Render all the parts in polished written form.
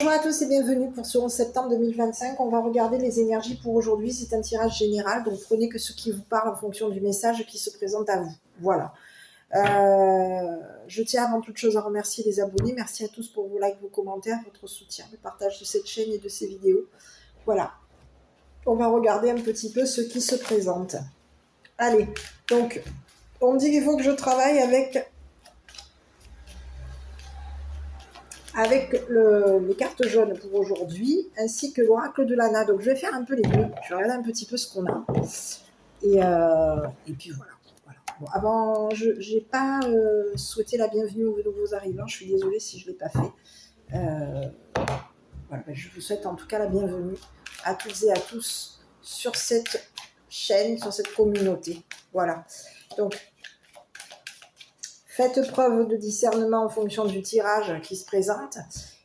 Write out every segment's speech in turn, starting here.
Bonjour à tous et bienvenue pour ce 11 septembre 2025. On va regarder les énergies pour aujourd'hui. C'est un tirage général, donc prenez que ce qui vous parle en fonction du message qui se présente à vous. Voilà. Je tiens avant toute chose à remercier les abonnés. Merci à tous pour vos likes, vos commentaires, votre soutien, le partage de cette chaîne et de ces vidéos. Voilà. On va regarder un petit peu ce qui se présente. Allez, donc, on me dit qu'il faut que je travaille avec les cartes jaunes pour aujourd'hui, ainsi que l'oracle de l'Anna. Donc, je vais faire un peu les deux. Je vais regarder un petit peu ce qu'on a. Et puis, voilà. Bon, avant, je n'ai pas souhaité la bienvenue aux nouveaux arrivants. Je suis désolée si je ne l'ai pas fait. Voilà, je vous souhaite en tout cas la bienvenue à toutes et à tous sur cette chaîne, sur cette communauté. Voilà. Donc, faites preuve de discernement en fonction du tirage qui se présente.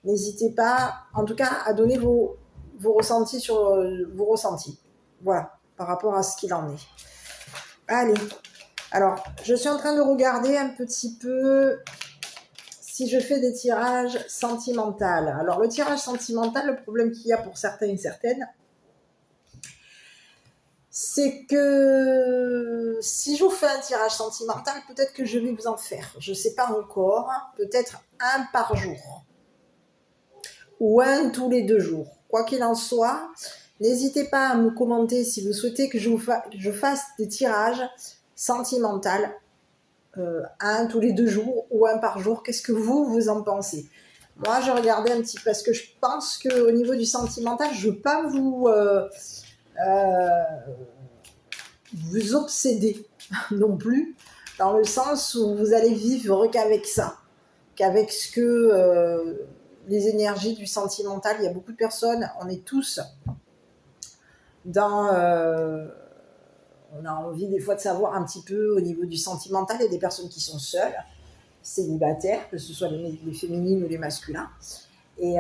N'hésitez pas, en tout cas, à donner vos ressentis sur vos ressentis. Voilà, par rapport à ce qu'il en est. Allez, alors, je suis en train de regarder un petit peu si je fais des tirages sentimentaux. Alors, le tirage sentimental, le problème qu'il y a pour certains et certaines, c'est que si je vous fais un tirage sentimental, peut-être que je vais vous en faire. Je ne sais pas encore. Peut-être un par jour. Ou un tous les 2 jours. Quoi qu'il en soit, n'hésitez pas à me commenter si vous souhaitez que je fasse des tirages sentimentaux. Un tous les 2 jours ou un par jour. Qu'est-ce que vous en pensez? Moi, je regardais un petit peu parce que je pense qu'au niveau du sentimental, je ne veux pas vous obséder non plus, dans le sens où vous allez vivre qu'avec ça, qu'avec ce que les énergies du sentimental. Il y a beaucoup de personnes, on est tous dans... on a envie des fois de savoir un petit peu au niveau du sentimental. Il y a des personnes qui sont seules, célibataires, que ce soit les féminines ou les masculins. Et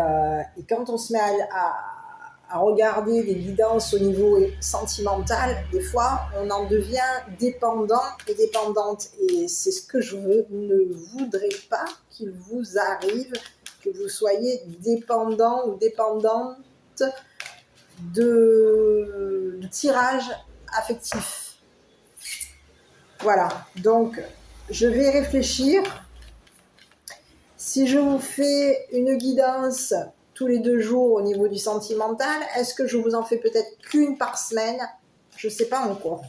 quand on se met à regarder des guidances au niveau sentimental, des fois, on en devient dépendant et dépendante. Et c'est ce que je ne voudrais pas qu'il vous arrive, que vous soyez dépendant ou dépendante de tirage affectif. Voilà, donc je vais réfléchir. Si je vous fais une guidance tous les 2 jours au niveau du sentimental, est-ce que je vous en fais peut-être qu'une par semaine? Je ne sais pas encore.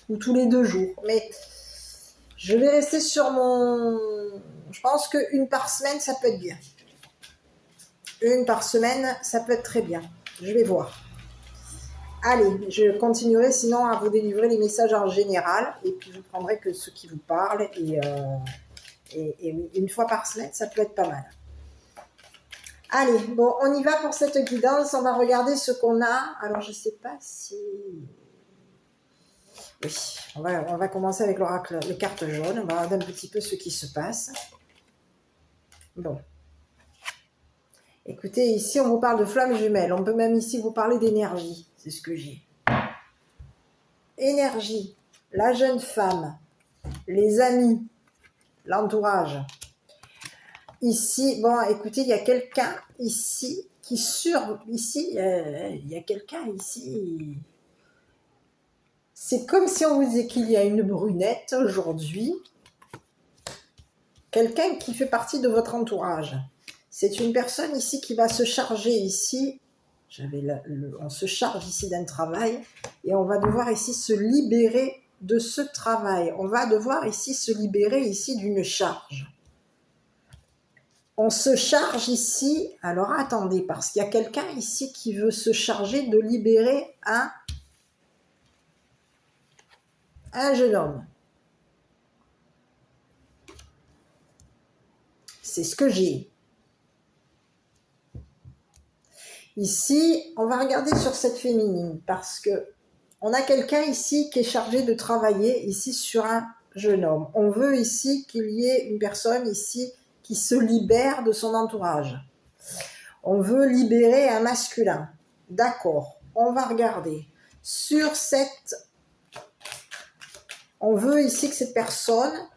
Ou tous les 2 jours. Mais je vais rester sur mon... Je pense qu'une par semaine, ça peut être bien. Une par semaine, ça peut être très bien. Je vais voir. Allez, je continuerai sinon à vous délivrer les messages en général. Et puis je prendrai que ceux qui vous parlent. Et une fois par semaine, ça peut être pas mal. Allez, bon, on y va pour cette guidance. On va regarder ce qu'on a. Alors, je ne sais pas si... Oui, on va commencer avec l'oracle, les cartes jaunes. On va regarder un petit peu ce qui se passe. Bon. Écoutez, ici, on vous parle de flammes jumelles. On peut même ici vous parler d'énergie. C'est ce que j'ai. Énergie, la jeune femme, les amis, l'entourage. Ici, bon, écoutez, il y a quelqu'un ici ici, il y a quelqu'un ici. C'est comme si on vous disait qu'il y a une brunette aujourd'hui. Quelqu'un qui fait partie de votre entourage. C'est une personne ici qui va se charger ici. On se charge ici d'un travail et on va devoir ici se libérer de ce travail. On va devoir ici se libérer ici d'une charge. On se charge ici, alors attendez, parce qu'il y a quelqu'un ici qui veut se charger de libérer un jeune homme. C'est ce que j'ai. Ici, on va regarder sur cette féminine, parce que on a quelqu'un ici qui est chargé de travailler ici sur un jeune homme. On veut ici qu'il y ait une personne ici qui se libère de son entourage. On veut libérer un masculin. D'accord, on va regarder. Sur cette... On veut ici que cette personne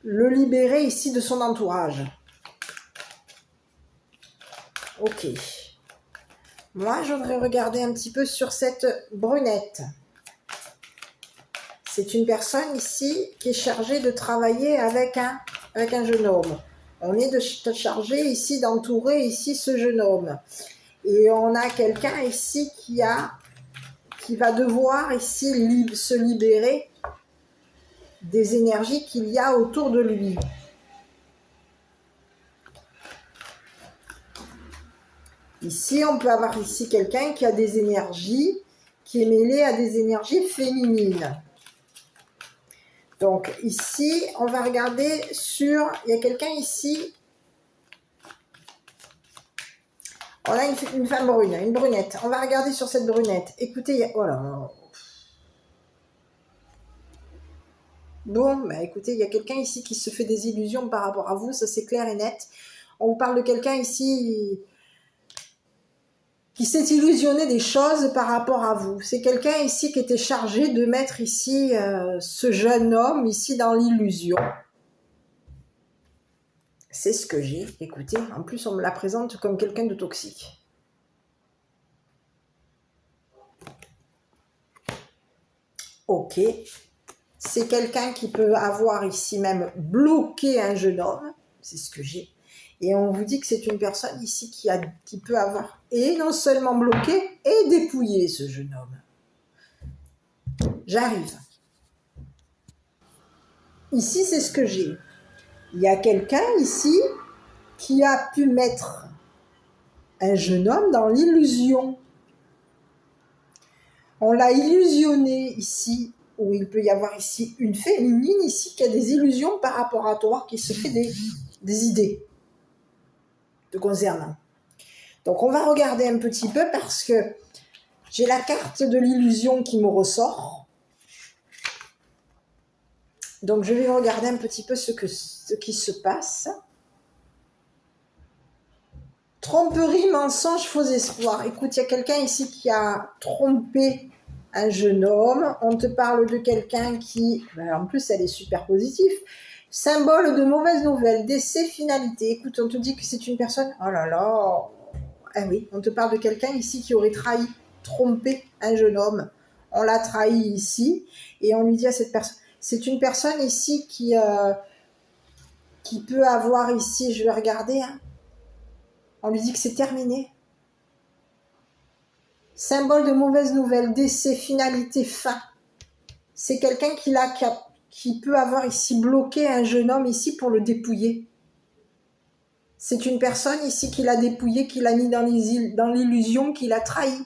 le libérer ici de son entourage. Ok. Moi, je voudrais regarder un petit peu sur cette brunette. C'est une personne ici qui est chargée de travailler avec un jeune homme. On est chargé ici d'entourer ici ce jeune homme. Et on a quelqu'un ici qui va devoir ici se libérer des énergies qu'il y a autour de lui. Ici, on peut avoir ici quelqu'un qui a des énergies, qui est mêlé à des énergies féminines. Donc ici, on va regarder sur... Il y a quelqu'un ici... On a une femme brune, une brunette. On va regarder sur cette brunette. Écoutez, voilà. Bon, bah écoutez, il y a quelqu'un ici qui se fait des illusions par rapport à vous, ça c'est clair et net. On vous parle de quelqu'un ici qui s'est illusionné des choses par rapport à vous. C'est quelqu'un ici qui était chargé de mettre ici ce jeune homme ici dans l'illusion. C'est ce que j'ai, écoutez. En plus, on me la présente comme quelqu'un de toxique. Ok. C'est quelqu'un qui peut avoir ici même bloqué un jeune homme. C'est ce que j'ai. Et on vous dit que c'est une personne ici qui peut avoir et non seulement bloqué et dépouillé ce jeune homme. J'arrive. Ici, c'est ce que j'ai. Il y a quelqu'un ici qui a pu mettre un jeune homme dans l'illusion. On l'a illusionné ici, où il peut y avoir ici une féminine ici qui a des illusions par rapport à toi, qui se fait des idées te concernant. Donc on va regarder un petit peu parce que j'ai la carte de l'illusion qui me ressort. Donc je vais regarder un petit peu ce qui se passe. Tromperie, mensonge, faux espoir. Écoute, il y a quelqu'un ici qui a trompé un jeune homme. On te parle de quelqu'un qui, en plus elle est super positive. Symbole de mauvaise nouvelle, décès, finalité. Écoute, on te dit que c'est une personne... Oh là là. Ah oui, on te parle de quelqu'un ici qui aurait trahi, trompé un jeune homme. On l'a trahi ici et on lui dit à cette personne... C'est une personne ici qui peut avoir ici, je vais regarder, hein. On lui dit que c'est terminé. Symbole de mauvaise nouvelle, décès, finalité, fin. C'est quelqu'un qui peut avoir ici bloqué un jeune homme ici pour le dépouiller. C'est une personne ici qui l'a dépouillé, qui l'a mis dans l'illusion, qui l'a trahi.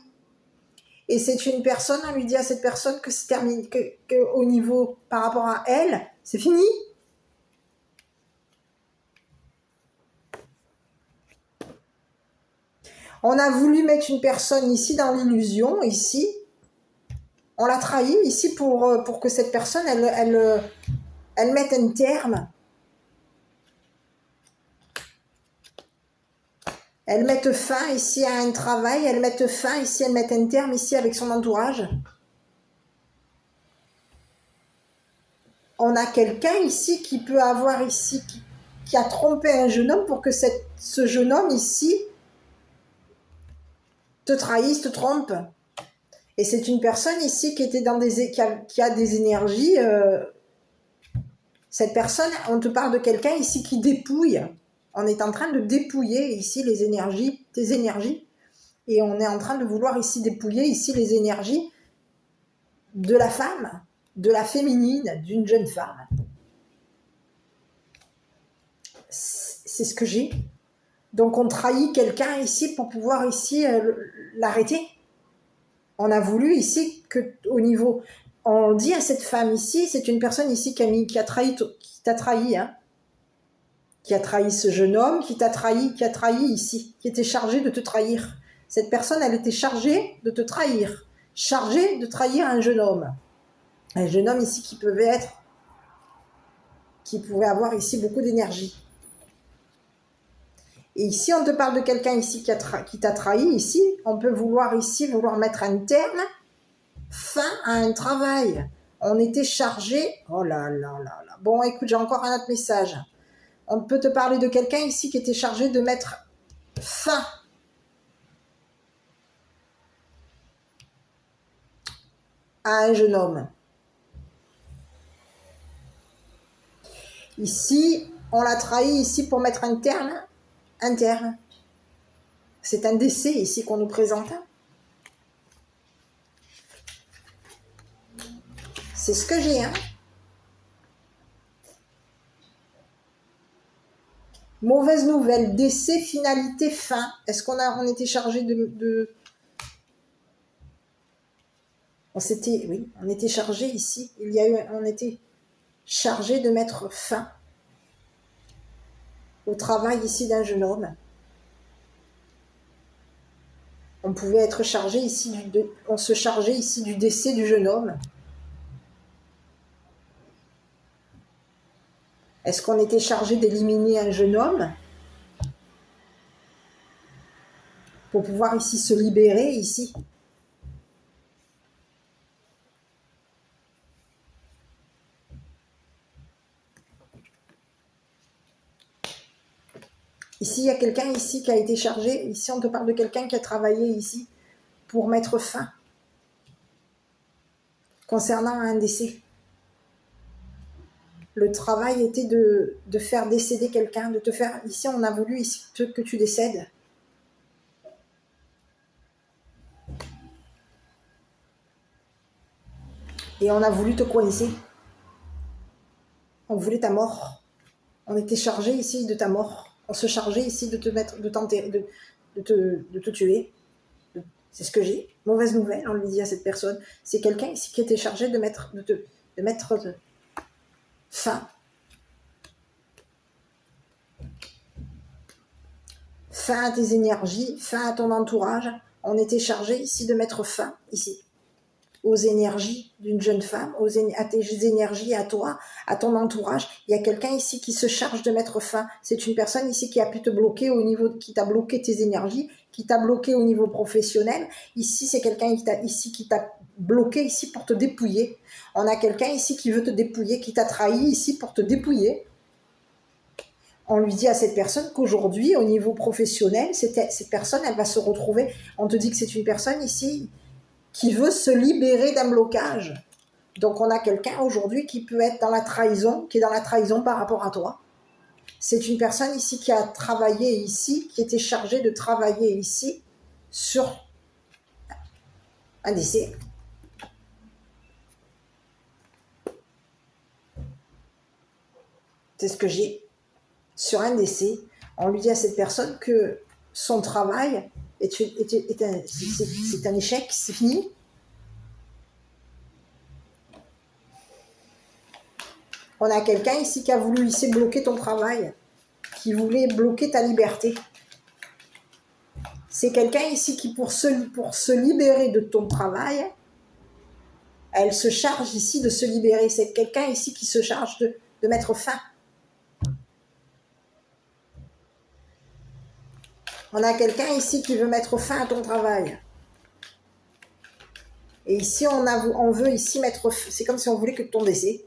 Et c'est une personne, on lui dit à cette personne que c'est terminé, que au niveau par rapport à elle, c'est fini. On a voulu mettre une personne ici dans l'illusion, ici. On l'a trahi ici pour que cette personne, elle mette un terme. Elle mette fin ici à un travail, elle mette fin ici, elle mette un terme ici avec son entourage. On a quelqu'un ici qui peut avoir ici, qui a trompé un jeune homme pour que ce jeune homme ici te trahisse, te trompe. Et c'est une personne ici qui a des énergies. Cette personne, on te parle de quelqu'un ici qui dépouille. On est en train de dépouiller ici les énergies, tes énergies. Et on est en train de vouloir ici dépouiller ici les énergies de la femme, de la féminine, d'une jeune femme. C'est ce que j'ai. Donc on trahit quelqu'un ici pour pouvoir ici l'arrêter. On a voulu ici que au niveau... On dit à cette femme ici, c'est une personne ici qui t'a trahi, hein, qui a trahi ce jeune homme, qui t'a trahi, qui a trahi ici, qui était chargé de te trahir. Cette personne, elle était chargée de te trahir, chargée de trahir un jeune homme. Un jeune homme ici qui pouvait avoir ici beaucoup d'énergie. Et ici, on te parle de quelqu'un ici qui t'a trahi, ici, on peut vouloir mettre un terme, fin à un travail. On était chargé, oh là là là là. Bon, écoute, j'ai encore un autre message. On peut te parler de quelqu'un ici qui était chargé de mettre fin à un jeune homme. Ici, on l'a trahi ici pour mettre un terme. C'est un décès ici qu'on nous présente. C'est ce que j'ai. Mauvaise nouvelle, décès, finalité, fin. Est-ce on était chargé on était chargé ici. On était chargé de mettre fin au travail ici d'un jeune homme. On pouvait être chargé ici on se chargeait ici du décès du jeune homme. Est-ce qu'on était chargé d'éliminer un jeune homme pour pouvoir ici se libérer ici? Ici, il y a quelqu'un ici qui a été chargé. Ici, on te parle de quelqu'un qui a travaillé ici pour mettre fin concernant un décès. Le travail était de faire décéder quelqu'un, de te faire... Ici, on a voulu ici que tu décèdes. Et on a voulu te coincer. On voulait ta mort. On était chargé ici de ta mort. On se chargeait ici de te mettre, de t'enterrer, de te tuer. C'est ce que j'ai. Mauvaise nouvelle, on lui dit à cette personne. C'est quelqu'un ici qui était chargé de mettre fin. Fin à tes énergies, fin à ton entourage. On était chargé ici de mettre fin, ici, aux énergies d'une jeune femme, à tes énergies, à toi, à ton entourage. Il y a quelqu'un ici qui se charge de mettre fin. C'est une personne ici qui a pu te bloquer qui t'a bloqué tes énergies, qui t'a bloqué au niveau professionnel. Ici, c'est quelqu'un qui t'a bloqué ici pour te dépouiller. On a quelqu'un ici qui veut te dépouiller, qui t'a trahi ici pour te dépouiller. On lui dit à cette personne qu'aujourd'hui, au niveau professionnel, cette personne, elle va se retrouver. On te dit que c'est une personne ici qui veut se libérer d'un blocage. Donc on a quelqu'un aujourd'hui qui peut être dans la trahison, qui est dans la trahison par rapport à toi. C'est une personne ici qui a travaillé ici, qui était chargée de travailler ici sur un décès. C'est ce que j'ai. Sur un décès, on lui dit à cette personne que son travail c'est un échec, c'est fini. On a quelqu'un ici qui a voulu ici bloquer ton travail, qui voulait bloquer ta liberté. C'est quelqu'un ici qui, pour se libérer de ton travail, elle se charge ici de se libérer. C'est quelqu'un ici qui se charge de mettre fin. On a quelqu'un ici qui veut mettre fin à ton travail. Et ici, on veut ici mettre... C'est comme si on voulait que ton décès.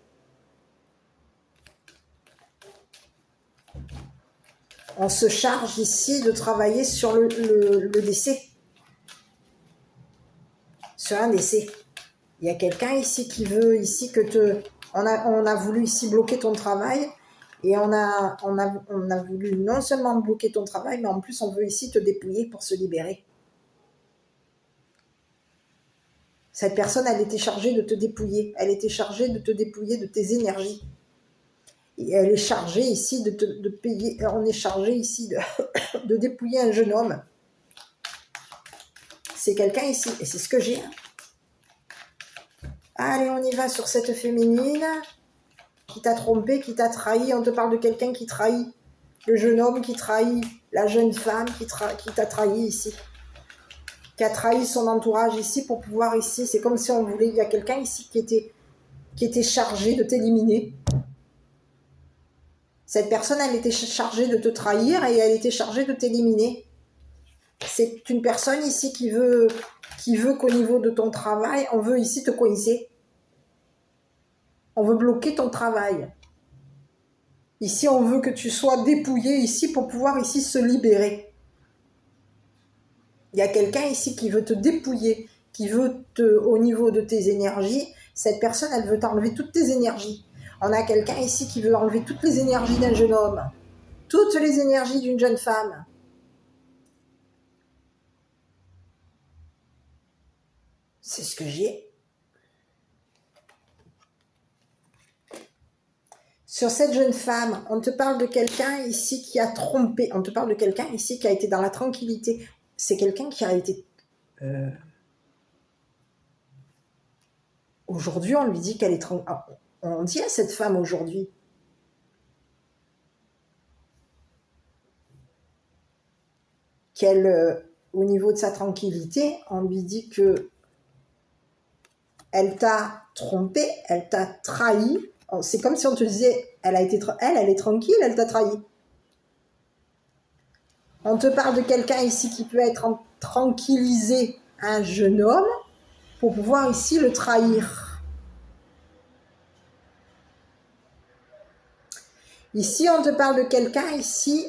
On se charge ici de travailler sur le décès. Sur un décès. Il y a quelqu'un ici qui veut ici que on a voulu ici bloquer ton travail. Et on a voulu non seulement bloquer ton travail, mais en plus on veut ici te dépouiller pour se libérer. Cette personne, elle était chargée de te dépouiller. Elle était chargée de te dépouiller de tes énergies. Et elle est chargée ici de payer. On est chargé ici de dépouiller un jeune homme. C'est quelqu'un ici. Et c'est ce que j'ai. Allez, on y va sur cette féminine qui t'a trompé, qui t'a trahi. On te parle de quelqu'un qui trahit. Le jeune homme qui trahit la jeune femme qui t'a trahi ici. Qui a trahi son entourage ici pour pouvoir ici. C'est comme si on voulait... Il y a quelqu'un ici qui était chargé de t'éliminer. Cette personne, elle était chargée de te trahir et elle était chargée de t'éliminer. C'est une personne ici qui veut qu'au niveau de ton travail, on veut ici te coincer. On veut bloquer ton travail. Ici, on veut que tu sois dépouillé ici pour pouvoir ici se libérer. Il y a quelqu'un ici qui veut te dépouiller, qui veut au niveau de tes énergies, cette personne, elle veut t'enlever toutes tes énergies. On a quelqu'un ici qui veut enlever toutes les énergies d'un jeune homme, toutes les énergies d'une jeune femme. C'est ce que j'ai. Sur cette jeune femme, on te parle de quelqu'un ici qui a trompé. On te parle de quelqu'un ici qui a été dans la tranquillité. C'est quelqu'un qui a été... Aujourd'hui, on lui dit qu'elle est tranquille. On dit à cette femme aujourd'hui qu'elle, au niveau de sa tranquillité, on lui dit que elle t'a trompé, elle t'a trahi. C'est comme si on te disait, elle est tranquille, elle t'a trahi. On te parle de quelqu'un ici qui peut être tranquillisé, un jeune homme, pour pouvoir ici le trahir. Ici, on te parle de quelqu'un ici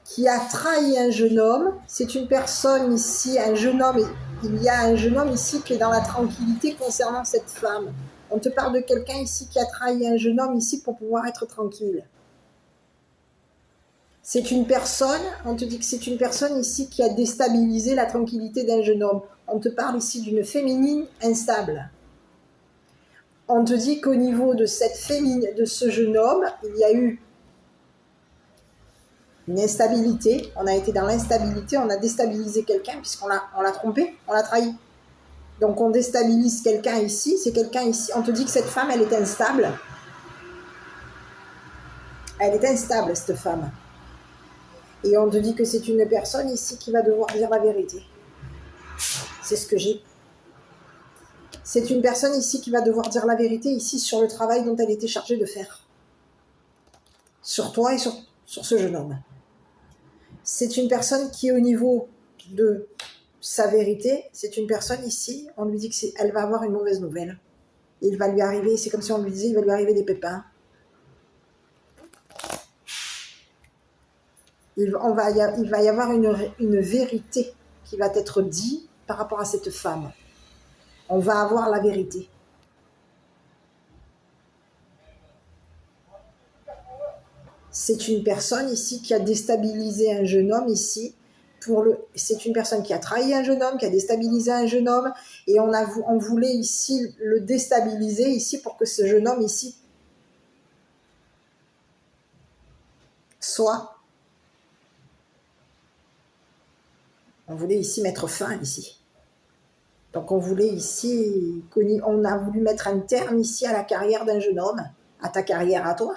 qui a trahi un jeune homme. C'est une personne ici, un jeune homme, il y a un jeune homme ici qui est dans la tranquillité concernant cette femme. On te parle de quelqu'un ici qui a trahi un jeune homme ici pour pouvoir être tranquille. C'est une personne, on te dit que c'est une personne ici qui a déstabilisé la tranquillité d'un jeune homme. On te parle ici d'une féminine instable. On te dit qu'au niveau de de ce jeune homme, il y a eu une instabilité. On a été dans l'instabilité, on a déstabilisé quelqu'un puisqu'on l'a trompé, on l'a trahi. Donc on déstabilise quelqu'un ici, c'est quelqu'un ici. On te dit que cette femme, elle est instable. Elle est instable, cette femme. Et on te dit que c'est une personne ici qui va devoir dire la vérité. C'est ce que j'ai. C'est une personne ici qui va devoir dire la vérité ici sur le travail dont elle était chargée de faire. Sur toi et sur ce jeune homme. C'est une personne qui, au niveau de sa vérité, c'est une personne ici, on lui dit qu'elle va avoir une mauvaise nouvelle. Il va lui arriver, c'est comme si on lui disait, il va lui arriver des pépins. Il va y avoir une vérité qui va être dite par rapport à cette femme. On va avoir la vérité. C'est une personne ici qui a déstabilisé un jeune homme ici. C'est une personne qui a trahi un jeune homme, qui a déstabilisé un jeune homme. Et on voulait ici le déstabiliser ici pour que ce jeune homme ici soit... On voulait ici mettre fin ici. Donc on voulait ici, on a voulu mettre un terme ici à la carrière d'un jeune homme, à ta carrière à toi.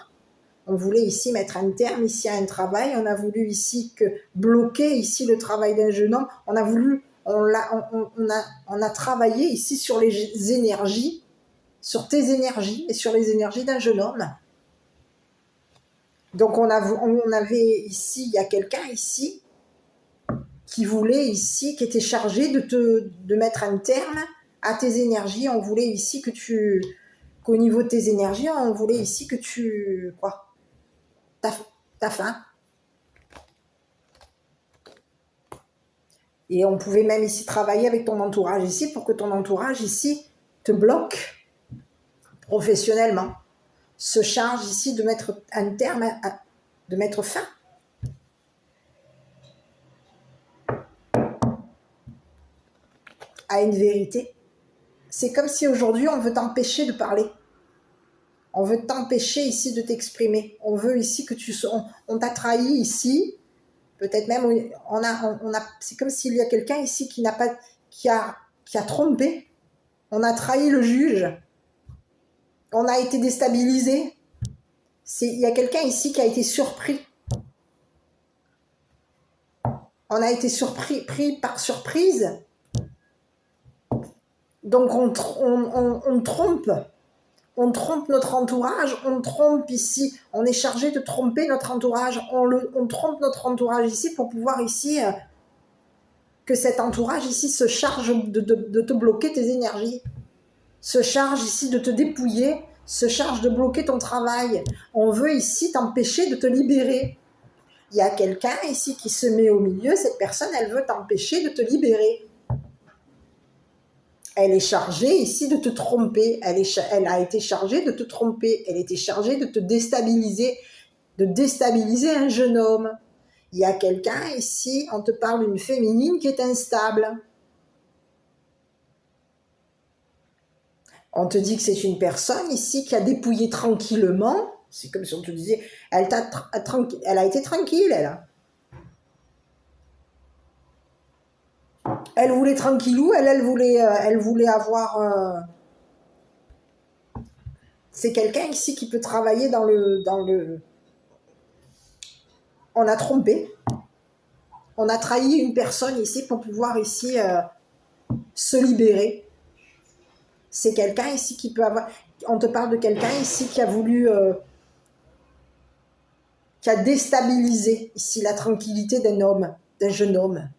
On voulait ici mettre un terme ici à un travail. On a voulu ici bloquer ici le travail d'un jeune homme. On a travaillé ici sur les énergies, sur tes énergies et sur les énergies d'un jeune homme. Donc on avait ici, il y a quelqu'un ici qui voulait ici, qui était chargé de mettre un terme à tes énergies. On voulait ici qu'au niveau de tes énergies, on voulait ici que t'as faim. Et on pouvait même ici travailler avec ton entourage ici pour que ton entourage ici te bloque professionnellement. Se charge ici de mettre un terme, de mettre fin. À une vérité. C'est comme si aujourd'hui on veut t'empêcher de parler. On veut t'empêcher ici de t'exprimer. On veut ici que on t'a trahi ici. Peut-être même c'est comme s'il y a quelqu'un ici qui a trompé. On a trahi le juge. On a été déstabilisé. Il y a quelqu'un ici qui a été surpris. On a été pris par surprise. Donc on trompe. On trompe notre entourage, on trompe ici, on est chargé de tromper notre entourage, on trompe notre entourage ici pour pouvoir ici, que cet entourage ici se charge de te bloquer tes énergies, se charge ici de te dépouiller, se charge de bloquer ton travail. On veut ici t'empêcher de te libérer. Il y a quelqu'un ici qui se met au milieu, cette personne, elle veut t'empêcher de te libérer. Elle est chargée ici de te tromper, elle a été chargée de te tromper, elle était chargée de te déstabiliser, de déstabiliser un jeune homme. Il y a quelqu'un ici, on te parle d'une féminine qui est instable. On te dit que c'est une personne ici qui a dépouillé tranquillement. C'est comme si on te disait, elle a été tranquille, elle. Elle voulait tranquillou, elle voulait avoir... C'est quelqu'un ici qui peut travailler dans le... On a trompé. On a trahi une personne ici pour pouvoir ici se libérer. C'est quelqu'un ici qui peut avoir... On te parle de quelqu'un ici qui a voulu... qui a déstabilisé ici la tranquillité d'un homme, d'un jeune homme.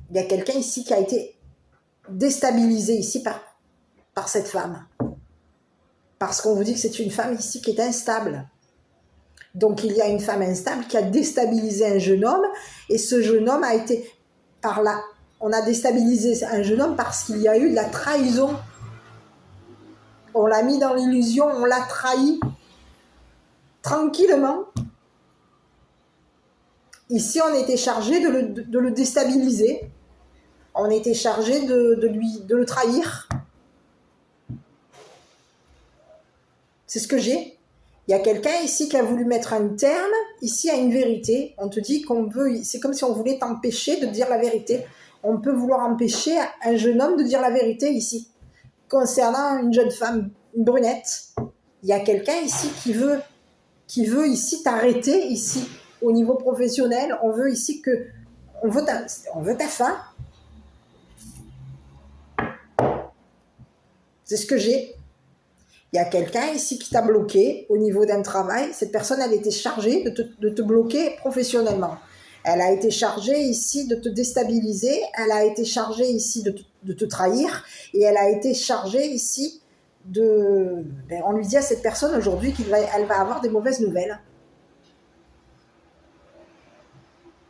Il y a quelqu'un ici qui a été déstabilisé ici par cette femme. Parce qu'on vous dit que c'est une femme ici qui est instable. Donc il y a une femme instable qui a déstabilisé un jeune homme et ce jeune homme a été par là. On a déstabilisé un jeune homme parce qu'il y a eu de la trahison. On l'a mis dans l'illusion, on l'a trahi tranquillement. Ici, on était chargé de le déstabiliser. On était chargé de le trahir. C'est ce que j'ai. Il y a quelqu'un ici qui a voulu mettre un terme ici à une vérité. On te dit qu'on veut, c'est comme si on voulait t'empêcher de dire la vérité. On peut vouloir empêcher un jeune homme de dire la vérité ici. Concernant une jeune femme, une brunette, il y a quelqu'un ici qui veut ici t'arrêter ici au niveau professionnel. On veut ici que on veut ta fin. C'est ce que j'ai. Il y a quelqu'un ici qui t'a bloqué au niveau d'un travail. Cette personne, elle était chargée de te bloquer professionnellement. Elle a été chargée ici de te déstabiliser. Elle a été chargée ici de te trahir. Et elle a été chargée ici de... on lui dit à cette personne aujourd'hui qu'elle va avoir des mauvaises nouvelles.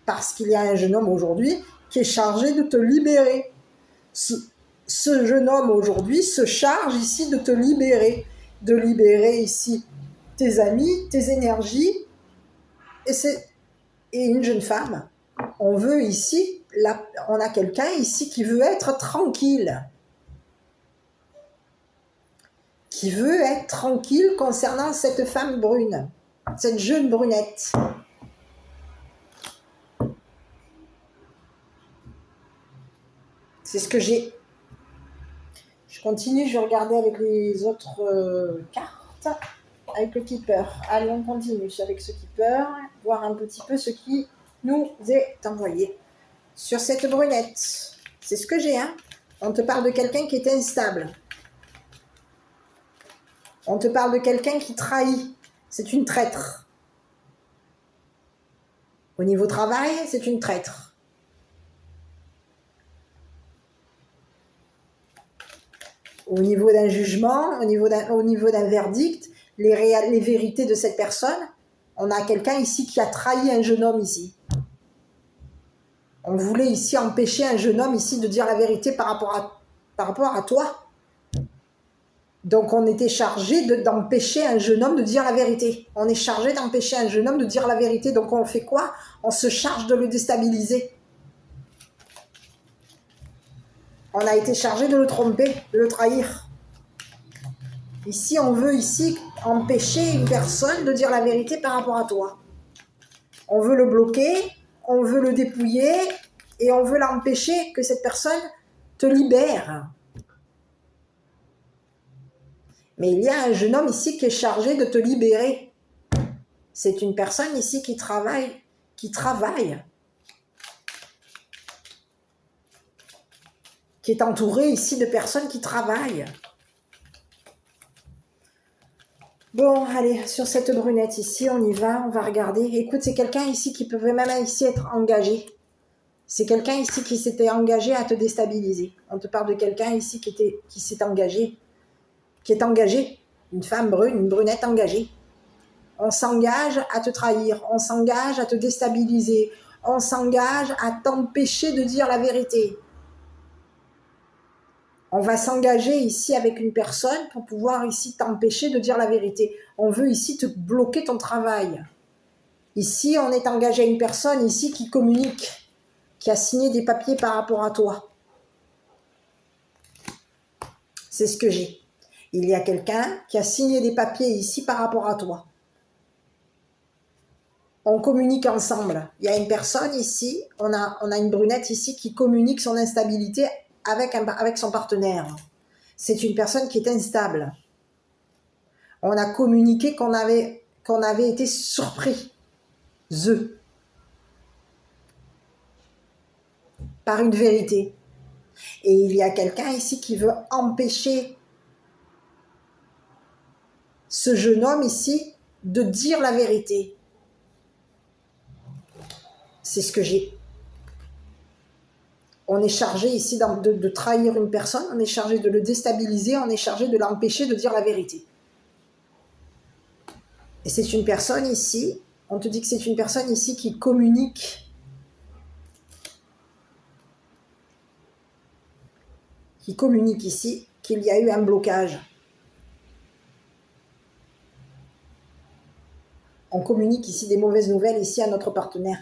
Parce qu'il y a un jeune homme aujourd'hui qui est chargé de te libérer. Ce jeune homme aujourd'hui se charge ici de te libérer. De libérer ici tes amis, tes énergies. Et une jeune femme. On veut ici, on a quelqu'un ici qui veut être tranquille. Qui veut être tranquille concernant cette femme brune. Cette jeune brunette. C'est ce que j'ai. Je continue, je vais regarder avec les autres cartes, avec le keeper. Allez, on continue avec ce keeper, voir un petit peu ce qui nous est envoyé sur cette brunette. C'est ce que j'ai, hein. On te parle de quelqu'un qui est instable. On te parle de quelqu'un qui trahit. C'est une traître. Au niveau travail, c'est une traître. Au niveau d'un jugement, au niveau d'un verdict, les vérités de cette personne, on a quelqu'un ici qui a trahi un jeune homme ici. On voulait ici empêcher un jeune homme ici de dire la vérité par rapport à toi. Donc on était chargé d'empêcher un jeune homme de dire la vérité. On est chargé d'empêcher un jeune homme de dire la vérité. Donc on fait quoi? On se charge de le déstabiliser. On a été chargé de le tromper, de le trahir. Ici, on veut ici empêcher une personne de dire la vérité par rapport à toi. On veut le bloquer, on veut le dépouiller et on veut l'empêcher que cette personne te libère. Mais il y a un jeune homme ici qui est chargé de te libérer. C'est une personne ici qui travaille. Qui est entourée ici de personnes qui travaillent. Bon, allez, sur cette brunette ici, on y va, on va regarder. Écoute, c'est quelqu'un ici qui peut même ici être engagé. C'est quelqu'un ici qui s'était engagé à te déstabiliser. On te parle de quelqu'un ici qui s'est engagé, qui est engagé. Une femme brune, une brunette engagée. On s'engage à te trahir, on s'engage à te déstabiliser, on s'engage à t'empêcher de dire la vérité. On va s'engager ici avec une personne pour pouvoir ici t'empêcher de dire la vérité. On veut ici te bloquer ton travail. Ici, on est engagé à une personne ici qui communique, qui a signé des papiers par rapport à toi. C'est ce que j'ai. Il y a quelqu'un qui a signé des papiers ici par rapport à toi. On communique ensemble. Il y a une personne ici, on a une brunette ici qui communique son instabilité avec son partenaire. C'est une personne qui est instable. On a communiqué qu'on avait été surpris, par une vérité. Et il y a quelqu'un ici qui veut empêcher ce jeune homme ici de dire la vérité. C'est ce que j'ai. On est chargé ici de trahir une personne, on est chargé de le déstabiliser, on est chargé de l'empêcher de dire la vérité. Et c'est une personne ici, on te dit que c'est une personne ici qui communique, ici qu'il y a eu un blocage. On communique ici des mauvaises nouvelles ici à notre partenaire.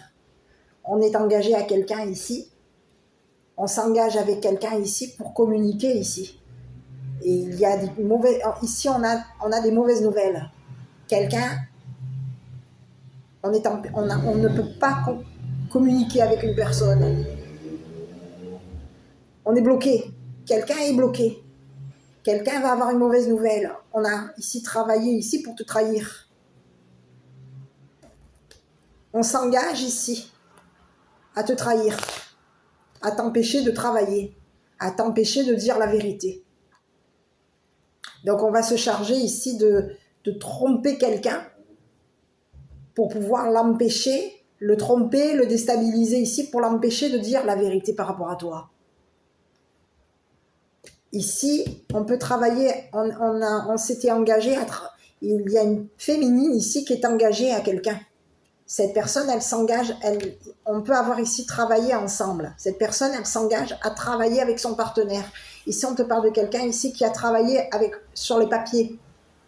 On est engagé à quelqu'un ici. On s'engage avec quelqu'un ici pour communiquer ici. Et il y a des mauvaises... Ici, on a des mauvaises nouvelles. Quelqu'un... On ne peut pas communiquer avec une personne. On est bloqué. Quelqu'un est bloqué. Quelqu'un va avoir une mauvaise nouvelle. On a ici travaillé ici pour te trahir. On s'engage ici à te trahir, à t'empêcher de travailler, à t'empêcher de dire la vérité. Donc on va se charger ici de tromper quelqu'un pour pouvoir l'empêcher, le tromper, le déstabiliser ici pour l'empêcher de dire la vérité par rapport à toi. Ici, on peut travailler, on s'était engagé il y a une féminine ici qui est engagée à quelqu'un. Cette personne, elle s'engage, on peut avoir ici travaillé ensemble. Cette personne, elle s'engage à travailler avec son partenaire. Ici, on te parle de quelqu'un ici qui a travaillé sur les papiers.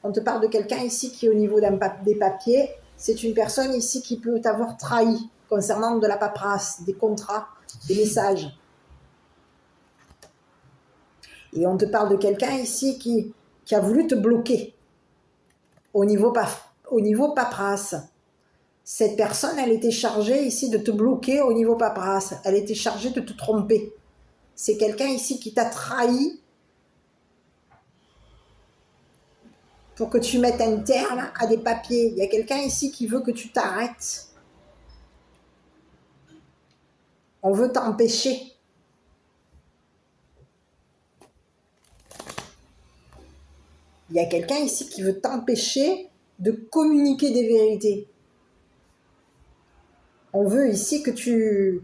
On te parle de quelqu'un ici qui, au niveau des papiers, c'est une personne ici qui peut t'avoir trahi concernant de la paperasse, des contrats, des messages. Et on te parle de quelqu'un ici qui a voulu te bloquer au niveau paperasse. Cette personne, elle était chargée ici de te bloquer au niveau paperasse. Elle était chargée de te tromper. C'est quelqu'un ici qui t'a trahi pour que tu mettes un terme à des papiers. Il y a quelqu'un ici qui veut que tu t'arrêtes. On veut t'empêcher. Il y a quelqu'un ici qui veut t'empêcher de communiquer des vérités. On veut ici que tu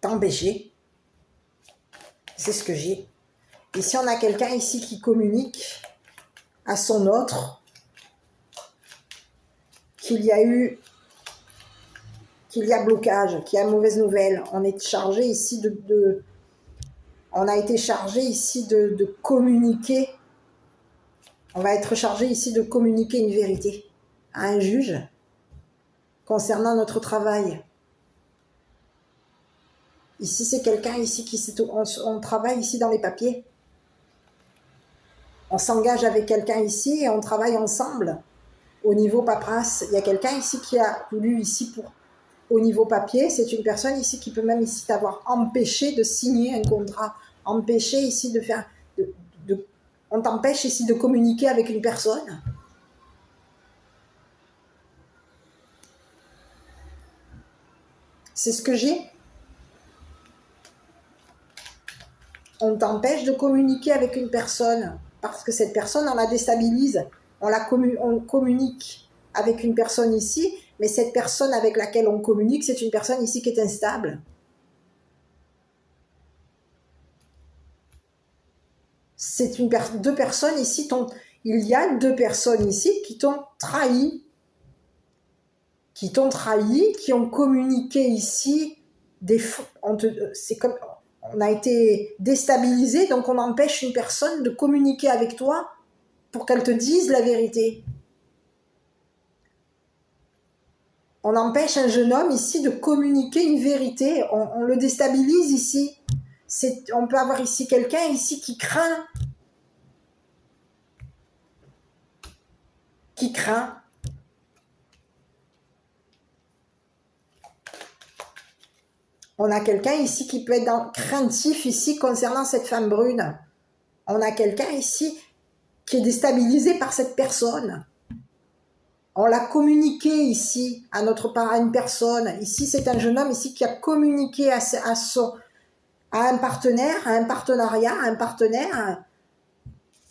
t'empêcher. C'est ce que j'ai. Ici, on a quelqu'un ici qui communique à son autre qu'il y a blocage, qu'il y a mauvaise nouvelle. On est chargé ici on a été chargé ici de communiquer. On va être chargé ici de communiquer une vérité à un juge concernant notre travail. Ici, c'est quelqu'un ici on travaille ici dans les papiers. On s'engage avec quelqu'un ici et on travaille ensemble au niveau paperasse. Il y a quelqu'un ici qui a voulu ici au niveau papier. C'est une personne ici qui peut même ici t'avoir empêché de signer un contrat, empêché ici de faire... on t'empêche ici de communiquer avec une personne. C'est ce que j'ai. On t'empêche de communiquer avec une personne parce que cette personne, on la déstabilise. On communique avec une personne ici, mais cette personne avec laquelle on communique, c'est une personne ici qui est instable. c'est deux personnes ici, il y a deux personnes ici qui t'ont trahi, qui ont communiqué ici, c'est comme, on a été déstabilisé, donc on empêche une personne de communiquer avec toi pour qu'elle te dise la vérité. On empêche un jeune homme ici de communiquer une vérité, on le déstabilise ici. On peut avoir ici quelqu'un ici qui craint. On a quelqu'un ici qui peut être craintif ici concernant cette femme brune. On a quelqu'un ici qui est déstabilisé par cette personne. On l'a communiqué ici à une personne. Ici, c'est un jeune homme ici qui a communiqué à un partenaire, à un partenariat, à un partenaire,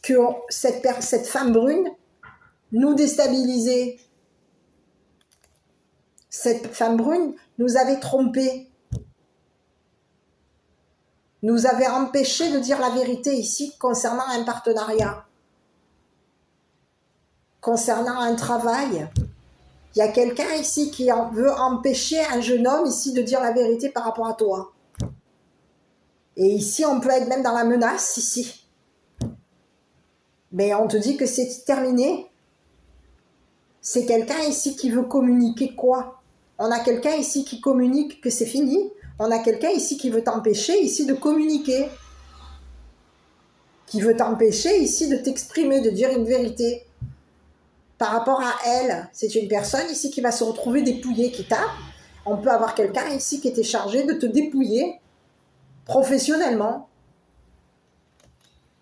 que cette femme brune nous déstabilisait. Cette femme brune nous avait trompés. Nous avait empêché de dire la vérité ici concernant un partenariat, concernant un travail. Il y a quelqu'un ici qui veut empêcher un jeune homme ici de dire la vérité par rapport à toi. Et ici, on peut être même dans la menace, ici. Mais on te dit que c'est terminé. C'est quelqu'un ici qui veut communiquer quoi? On a quelqu'un ici qui communique que c'est fini. On a quelqu'un ici qui veut t'empêcher ici de communiquer. Qui veut t'empêcher ici de t'exprimer, de dire une vérité. Par rapport à elle, c'est une personne ici qui va se retrouver dépouillée, qui tape. On peut avoir quelqu'un ici qui était chargé de te dépouiller professionnellement.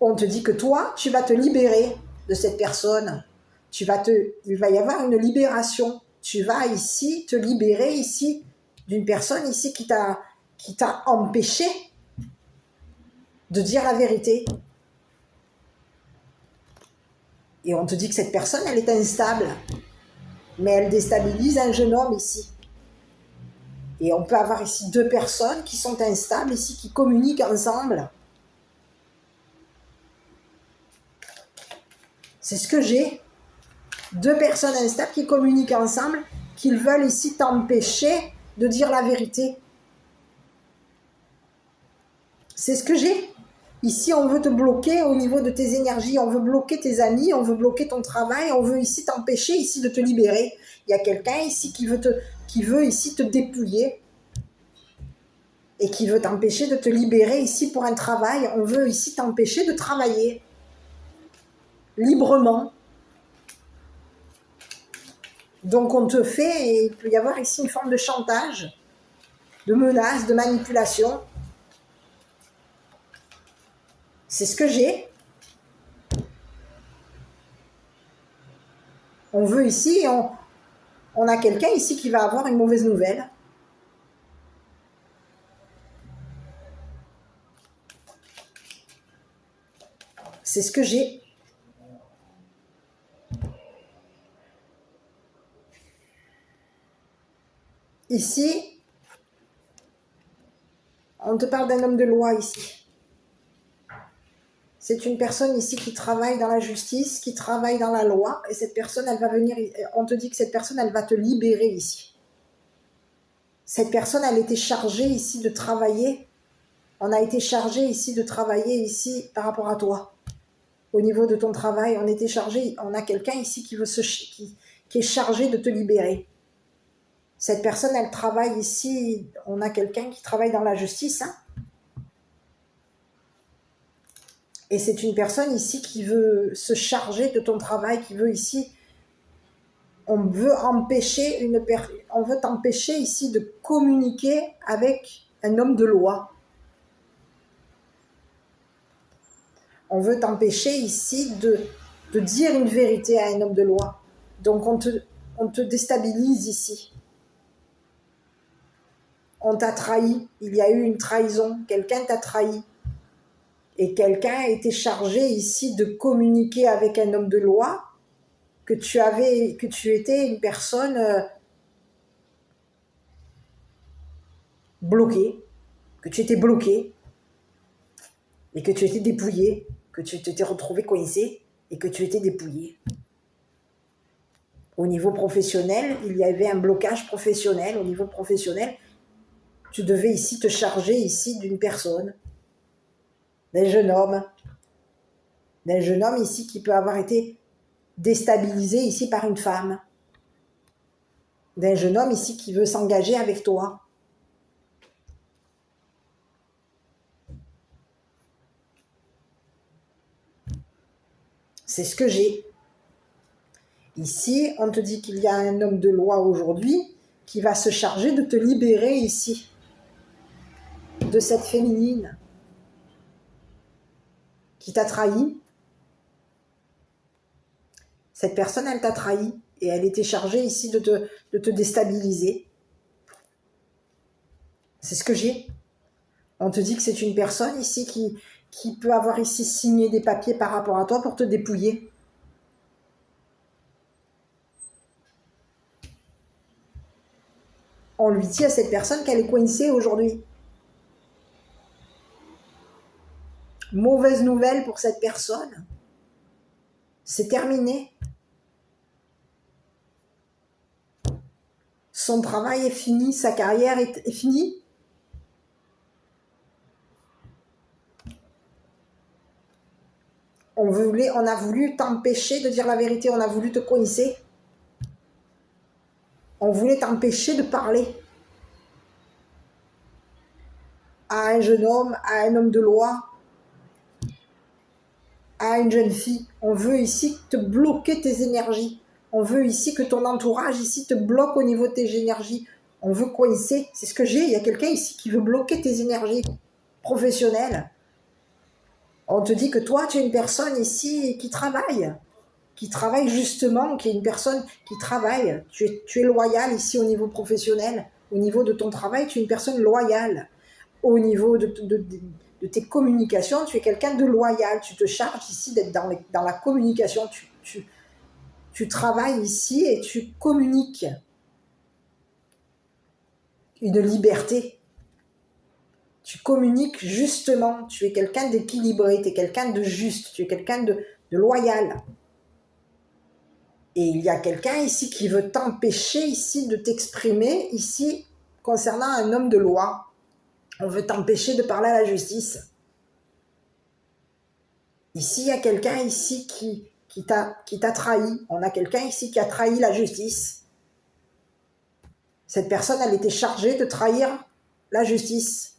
On te dit que toi, tu vas te libérer de cette personne. Il va y avoir une libération. Tu vas ici te libérer ici d'une personne ici qui t'a empêché de dire la vérité. Et on te dit que cette personne, elle est instable. Mais elle déstabilise un jeune homme ici. Et on peut avoir ici deux personnes qui sont instables ici, qui communiquent ensemble. C'est ce que j'ai. Deux personnes instables qui communiquent ensemble, qui veulent ici t'empêcher de dire la vérité. C'est ce que j'ai. Ici, on veut te bloquer au niveau de tes énergies, on veut bloquer tes amis, on veut bloquer ton travail, on veut ici t'empêcher ici de te libérer. Il y a quelqu'un ici qui veut ici te dépouiller et qui veut t'empêcher de te libérer ici pour un travail. On veut ici t'empêcher de travailler librement. Donc on te fait, et il peut y avoir ici une forme de chantage, de menace, de manipulation. C'est ce que j'ai. On veut ici, on a quelqu'un ici qui va avoir une mauvaise nouvelle. C'est ce que j'ai. Ici, on te parle d'un homme de loi ici. C'est une personne ici qui travaille dans la justice, qui travaille dans la loi, et cette personne, elle va venir, on te dit que cette personne, elle va te libérer ici. Cette personne, elle était chargée ici de travailler. On a été chargé ici de travailler ici par rapport à toi. Au niveau de ton travail, on était chargé, on a quelqu'un ici qui est chargé de te libérer. Cette personne, elle travaille ici, on a quelqu'un qui travaille dans la justice, hein. Et c'est une personne ici qui veut se charger de ton travail, qui veut ici, on veut t'empêcher ici de communiquer avec un homme de loi. On veut t'empêcher ici de dire une vérité à un homme de loi. Donc on te déstabilise ici. On t'a trahi, il y a eu une trahison, quelqu'un t'a trahi. Et quelqu'un a été chargé ici de communiquer avec un homme de loi, que tu étais une personne bloquée, que tu étais bloqué et que tu étais dépouillé. que tu t'étais retrouvé coincé et que tu étais dépouillé. Au niveau professionnel, il y avait un blocage professionnel. Au niveau professionnel, tu devais ici te charger ici d'une personne, d'un jeune homme ici qui peut avoir été déstabilisé ici par une femme, d'un jeune homme ici qui veut s'engager avec toi. C'est ce que j'ai. Ici, on te dit qu'il y a un homme de loi aujourd'hui qui va se charger de te libérer ici, de cette féminine qui t'a trahi. Cette personne, elle t'a trahi et elle était chargée ici de te déstabiliser. C'est ce que j'ai. On te dit que c'est une personne ici qui peut avoir ici signé des papiers par rapport à toi pour te dépouiller. On lui dit à cette personne qu'elle est coincée aujourd'hui. Mauvaise nouvelle pour cette personne. C'est terminé. Son travail est fini, sa carrière est finie. On a voulu t'empêcher de dire la vérité, on a voulu te coincer. On voulait t'empêcher de parler à un jeune homme, à un homme de loi, à une jeune fille. On veut ici te bloquer tes énergies. On veut ici que ton entourage ici te bloque au niveau de tes énergies. On veut coincer. C'est ce que j'ai. Il y a quelqu'un ici qui veut bloquer tes énergies professionnelles. On te dit que toi, tu es une personne ici qui travaille justement, qui est une personne qui travaille. Tu es loyal ici au niveau professionnel. Au niveau de ton travail, tu es une personne loyale. Au niveau de tes communications, tu es quelqu'un de loyal. Tu te charges ici d'être dans la communication. Tu travailles ici et tu communiques. Une liberté. Tu communiques justement. Tu es quelqu'un d'équilibré. Tu es quelqu'un de juste. Tu es quelqu'un de loyal. Et il y a quelqu'un ici qui veut t'empêcher ici de t'exprimer ici concernant un homme de loi. On veut t'empêcher de parler à la justice. Ici, il y a quelqu'un ici qui t'a trahi. On a quelqu'un ici qui a trahi la justice. Cette personne, elle était chargée de trahir la justice.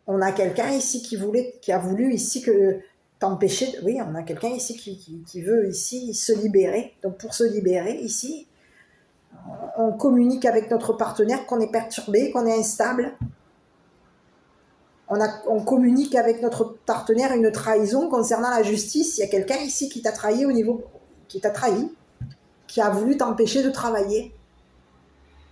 On a quelqu'un ici qui a voulu ici t'empêcher. Oui, on a quelqu'un ici qui veut ici se libérer. Donc pour se libérer ici, on communique avec notre partenaire qu'on est perturbé, qu'on est instable. On communique avec notre partenaire une trahison concernant la justice. Il y a quelqu'un ici qui t'a trahi qui a voulu t'empêcher de travailler,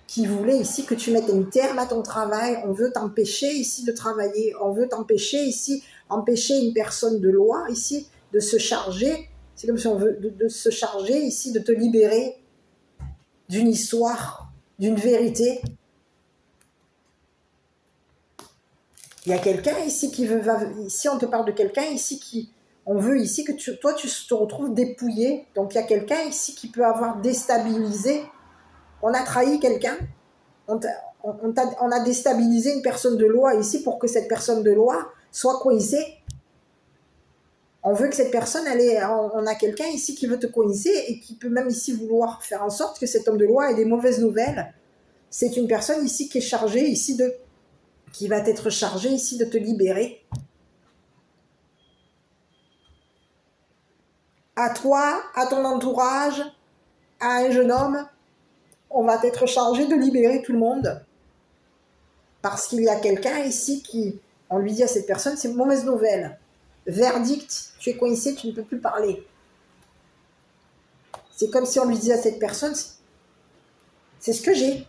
qui voulait ici que tu mettes un terme à ton travail. On veut t'empêcher ici de travailler. On veut t'empêcher ici, empêcher une personne de loi ici de se charger. C'est comme si on veut de se charger ici, de te libérer d'une histoire, d'une vérité. Il y a quelqu'un ici qui veut... Ici, on te parle de quelqu'un ici on veut ici que toi, tu te retrouves dépouillé. Donc, il y a quelqu'un ici qui peut avoir déstabilisé. On a trahi quelqu'un. On a déstabilisé une personne de loi ici pour que cette personne de loi soit coincée. On veut que cette personne, on a quelqu'un ici qui veut te coincer et qui peut même ici vouloir faire en sorte que cet homme de loi ait des mauvaises nouvelles. C'est une personne ici qui est chargée ici qui va être chargée ici de te libérer. À toi, à ton entourage, à un jeune homme, on va être chargé de libérer tout le monde. Parce qu'il y a quelqu'un ici on lui dit à cette personne, c'est une mauvaise nouvelle. Verdict, tu es coincé, tu ne peux plus parler. C'est comme si on lui disait à cette personne, c'est ce que j'ai.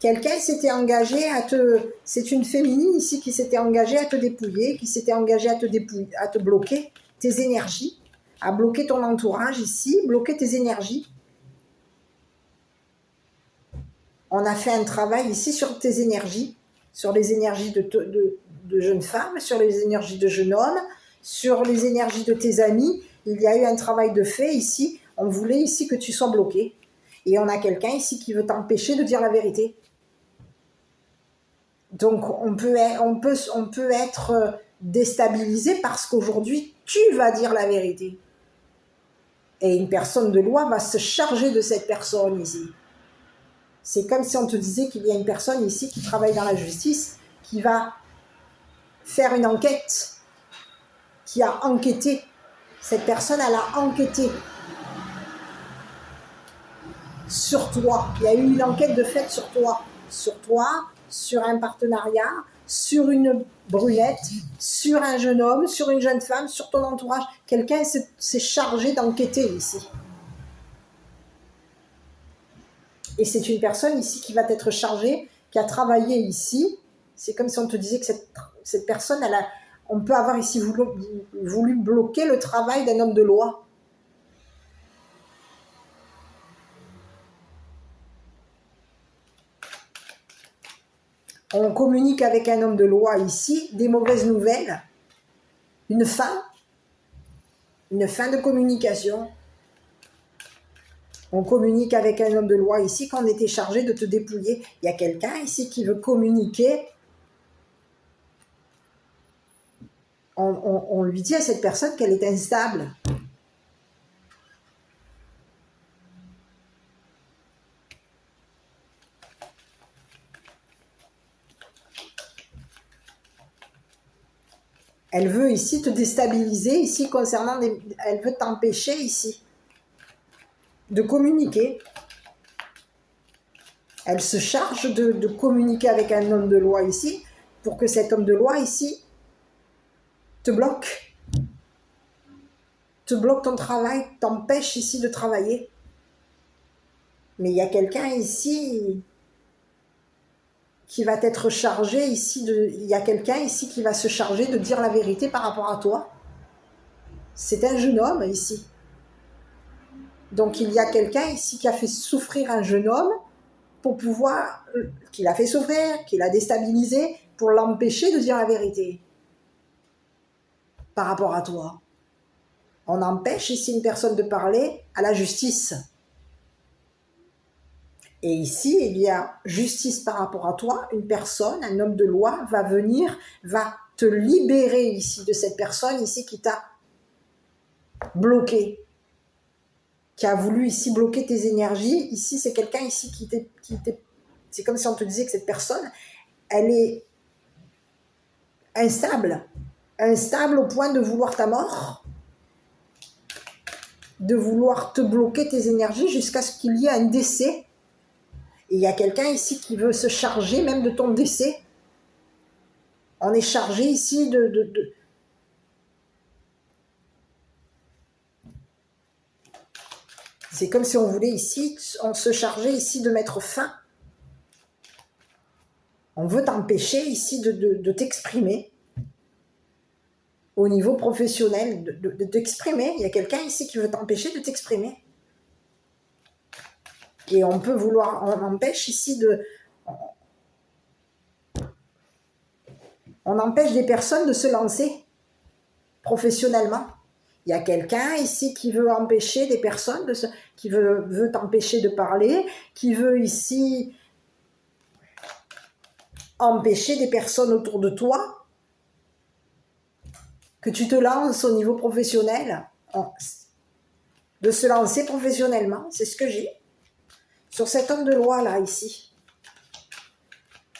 Quelqu'un s'était engagé c'est une féminine ici qui s'était engagée à te dépouiller, qui s'était engagée à te bloquer tes énergies, à bloquer ton entourage ici, bloquer tes énergies. On a fait un travail ici sur tes énergies. sur les énergies de jeunes femmes, sur les énergies de jeunes hommes, sur les énergies de tes amis. Il y a eu un travail de fait ici. On voulait ici que tu sois bloqué. Et on a quelqu'un ici qui veut t'empêcher de dire la vérité. Donc on peut être déstabilisé parce qu'aujourd'hui, tu vas dire la vérité. Et une personne de loi va se charger de cette personne ici. C'est comme si on te disait qu'il y a une personne ici qui travaille dans la justice, qui va faire une enquête, qui a enquêté. Cette personne, elle a enquêté sur toi. Il y a eu une enquête de fait sur toi, sur un partenariat, sur une brunette, sur un jeune homme, sur une jeune femme, sur ton entourage. Quelqu'un s'est chargé d'enquêter ici. Et c'est une personne ici qui va être chargée, qui a travaillé ici. C'est comme si on te disait que cette personne, on peut avoir ici voulu bloquer le travail d'un homme de loi. On communique avec un homme de loi ici, des mauvaises nouvelles, une fin de communication. On communique avec un homme de loi ici quand on était chargé de te dépouiller. Il y a quelqu'un ici qui veut communiquer. On lui dit à cette personne qu'elle est instable. Elle veut ici te déstabiliser, ici concernant elle veut t'empêcher ici de communiquer. Elle se charge de communiquer avec un homme de loi ici pour que cet homme de loi ici te bloque ton travail, t'empêche ici de travailler. Mais il y a quelqu'un ici qui va être chargé ici il y a quelqu'un ici qui va se charger de dire la vérité par rapport à toi. C'est un jeune homme ici. Donc il y a quelqu'un ici qui a fait souffrir un jeune homme pour pouvoir, qui l'a fait souffrir, qui l'a déstabilisé pour l'empêcher de dire la vérité par rapport à toi. On empêche ici une personne de parler à la justice. Et ici, il y a justice par rapport à toi. Une personne, un homme de loi va venir, va te libérer ici de cette personne ici qui t'a bloqué, qui a voulu ici bloquer tes énergies. Ici, c'est quelqu'un ici qui t'est... C'est comme si on te disait que cette personne, elle est instable au point de vouloir ta mort, de vouloir te bloquer tes énergies jusqu'à ce qu'il y ait un décès. Et il y a quelqu'un ici qui veut se charger même de ton décès. On est chargé ici C'est comme si on voulait ici, on se chargeait ici de mettre fin. On veut t'empêcher ici de t'exprimer au niveau professionnel, de t'exprimer. Il y a quelqu'un ici qui veut t'empêcher de t'exprimer. Et on empêche ici on empêche des personnes de se lancer professionnellement. Il y a quelqu'un ici qui veut empêcher des personnes, qui veut t'empêcher de parler, qui veut ici empêcher des personnes autour de toi que tu te lances au niveau professionnel, de se lancer professionnellement, c'est ce que j'ai. Sur cet homme de loi là, ici,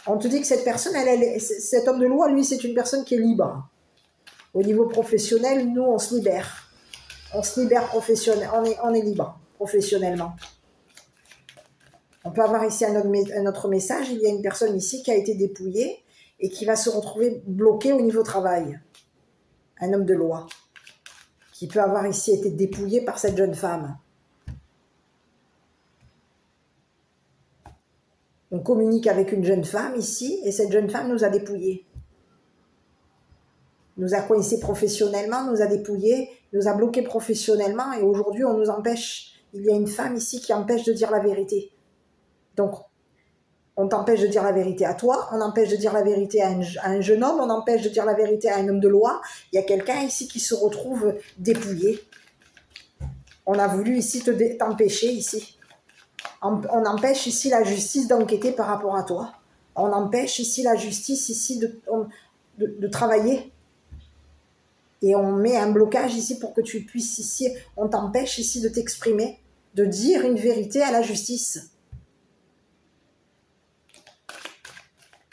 on te dit que cette personne, cet homme de loi, lui, c'est une personne qui est libre. Au niveau professionnel, nous, on se libère. On se libère professionnellement, on est libre professionnellement. On peut avoir ici un autre message. Il y a une personne ici qui a été dépouillée et qui va se retrouver bloquée au niveau travail. Un homme de loi qui peut avoir ici été dépouillé par cette jeune femme. On communique avec une jeune femme ici et cette jeune femme nous a dépouillés. Nous a coincés professionnellement, nous a dépouillés, nous a bloqués professionnellement et aujourd'hui on nous empêche. Il y a une femme ici qui empêche de dire la vérité. Donc On t'empêche de dire la vérité à toi, on empêche de dire la vérité à un jeune homme, on empêche de dire la vérité à un homme de loi. Il y a quelqu'un ici qui se retrouve dépouillé. On a voulu ici t'empêcher ici. On empêche ici la justice d'enquêter par rapport à toi. On empêche ici la justice ici de travailler. Et on met un blocage ici pour que tu puisses ici, on t'empêche ici de t'exprimer, de dire une vérité à la justice.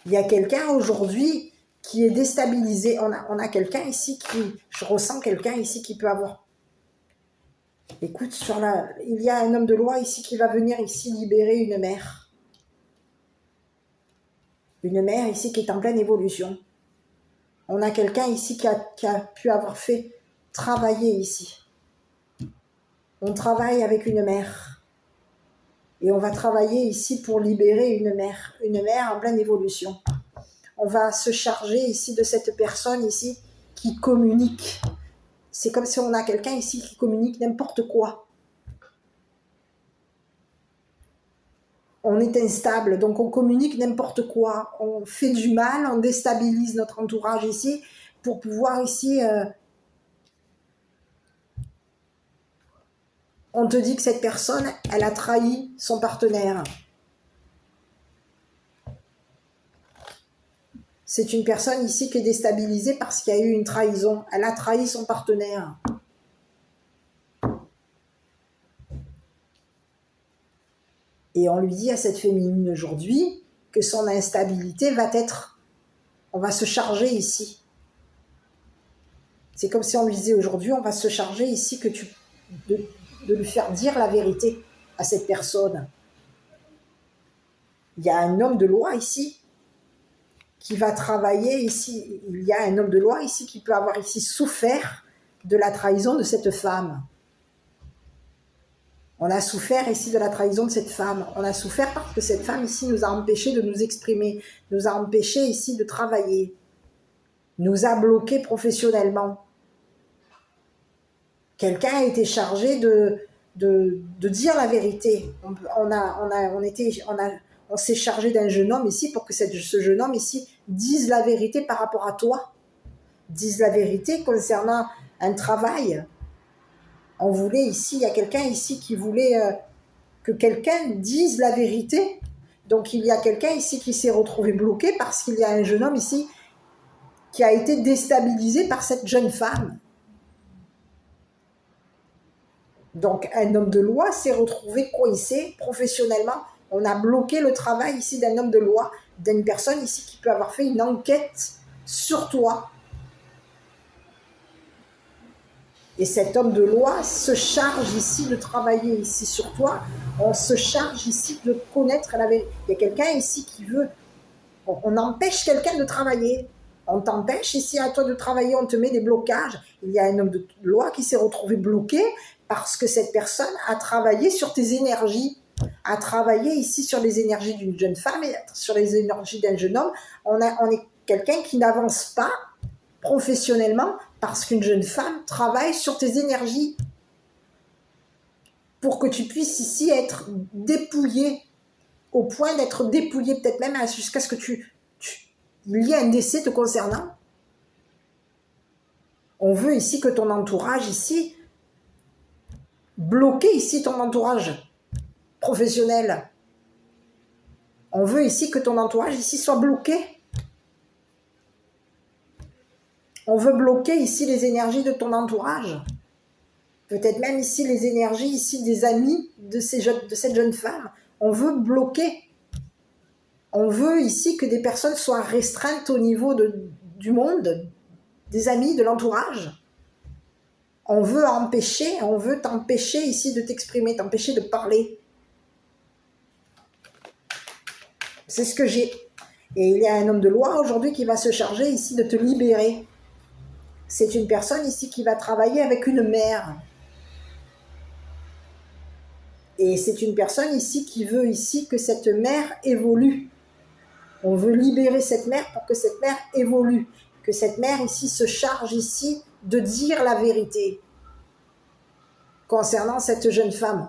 Il y a quelqu'un aujourd'hui qui est déstabilisé. On a quelqu'un ici je ressens quelqu'un ici qui peut avoir. Écoute, il y a un homme de loi ici qui va venir ici libérer une mère. Une mère ici qui est en pleine évolution. On a quelqu'un ici qui a pu avoir fait travailler ici. On travaille avec une mère. Et on va travailler ici pour libérer une mère en pleine évolution. On va se charger ici de cette personne ici qui communique. C'est comme si on a quelqu'un ici qui communique n'importe quoi. On est instable, donc on communique n'importe quoi. On fait du mal, on déstabilise notre entourage ici pour pouvoir ici... on te dit que cette personne, elle a trahi son partenaire. C'est une personne ici qui est déstabilisée parce qu'il y a eu une trahison. Elle a trahi son partenaire. Et on lui dit à cette féminine aujourd'hui que son instabilité va être... On va se charger ici. C'est comme si on lui disait aujourd'hui, on va se charger ici de lui faire dire la vérité à cette personne. Il y a un homme de loi ici qui va travailler ici. Il y a un homme de loi ici qui peut avoir ici souffert de la trahison de cette femme. On a souffert ici de la trahison de cette femme. On a souffert parce que cette femme ici nous a empêchés de nous exprimer, nous a empêchés ici de travailler, nous a bloqués professionnellement. Quelqu'un a été chargé de dire la vérité. On s'est chargé d'un jeune homme ici pour que ce jeune homme ici dise la vérité par rapport à toi, dise la vérité concernant un travail. On voulait ici, il y a quelqu'un ici qui voulait que quelqu'un dise la vérité. Donc il y a quelqu'un ici qui s'est retrouvé bloqué parce qu'il y a un jeune homme ici qui a été déstabilisé par cette jeune femme. Donc un homme de loi s'est retrouvé coincé professionnellement. On a bloqué le travail ici d'un homme de loi, d'une personne ici qui peut avoir fait une enquête sur toi. Et cet homme de loi se charge ici de travailler ici sur toi. On se charge ici de connaître la vérité. Il y a quelqu'un ici qui veut... On empêche quelqu'un de travailler. On t'empêche ici à toi de travailler, on te met des blocages. Il y a un homme de loi qui s'est retrouvé bloqué parce que cette personne a travaillé sur tes énergies, a travaillé ici sur les énergies d'une jeune femme et sur les énergies d'un jeune homme. On est quelqu'un qui n'avance pas professionnellement parce qu'une jeune femme travaille sur tes énergies pour que tu puisses ici être dépouillé, au point d'être dépouillé, peut-être même jusqu'à ce que il y ait un décès te concernant. On veut ici que ton entourage ici, bloquer ici ton entourage professionnel. On veut ici que ton entourage ici soit bloqué. On veut bloquer ici les énergies de ton entourage. Peut-être même ici les énergies ici des amis de cette jeune femme. On veut bloquer. On veut ici que des personnes soient restreintes au niveau du monde, des amis, de l'entourage. On veut t'empêcher ici de t'exprimer, t'empêcher de parler. C'est ce que j'ai. Et il y a un homme de loi aujourd'hui qui va se charger ici de te libérer. C'est une personne ici qui va travailler avec une mère. Et c'est une personne ici qui veut ici que cette mère évolue. On veut libérer cette mère pour que cette mère évolue. Que cette mère ici se charge ici de dire la vérité concernant cette jeune femme.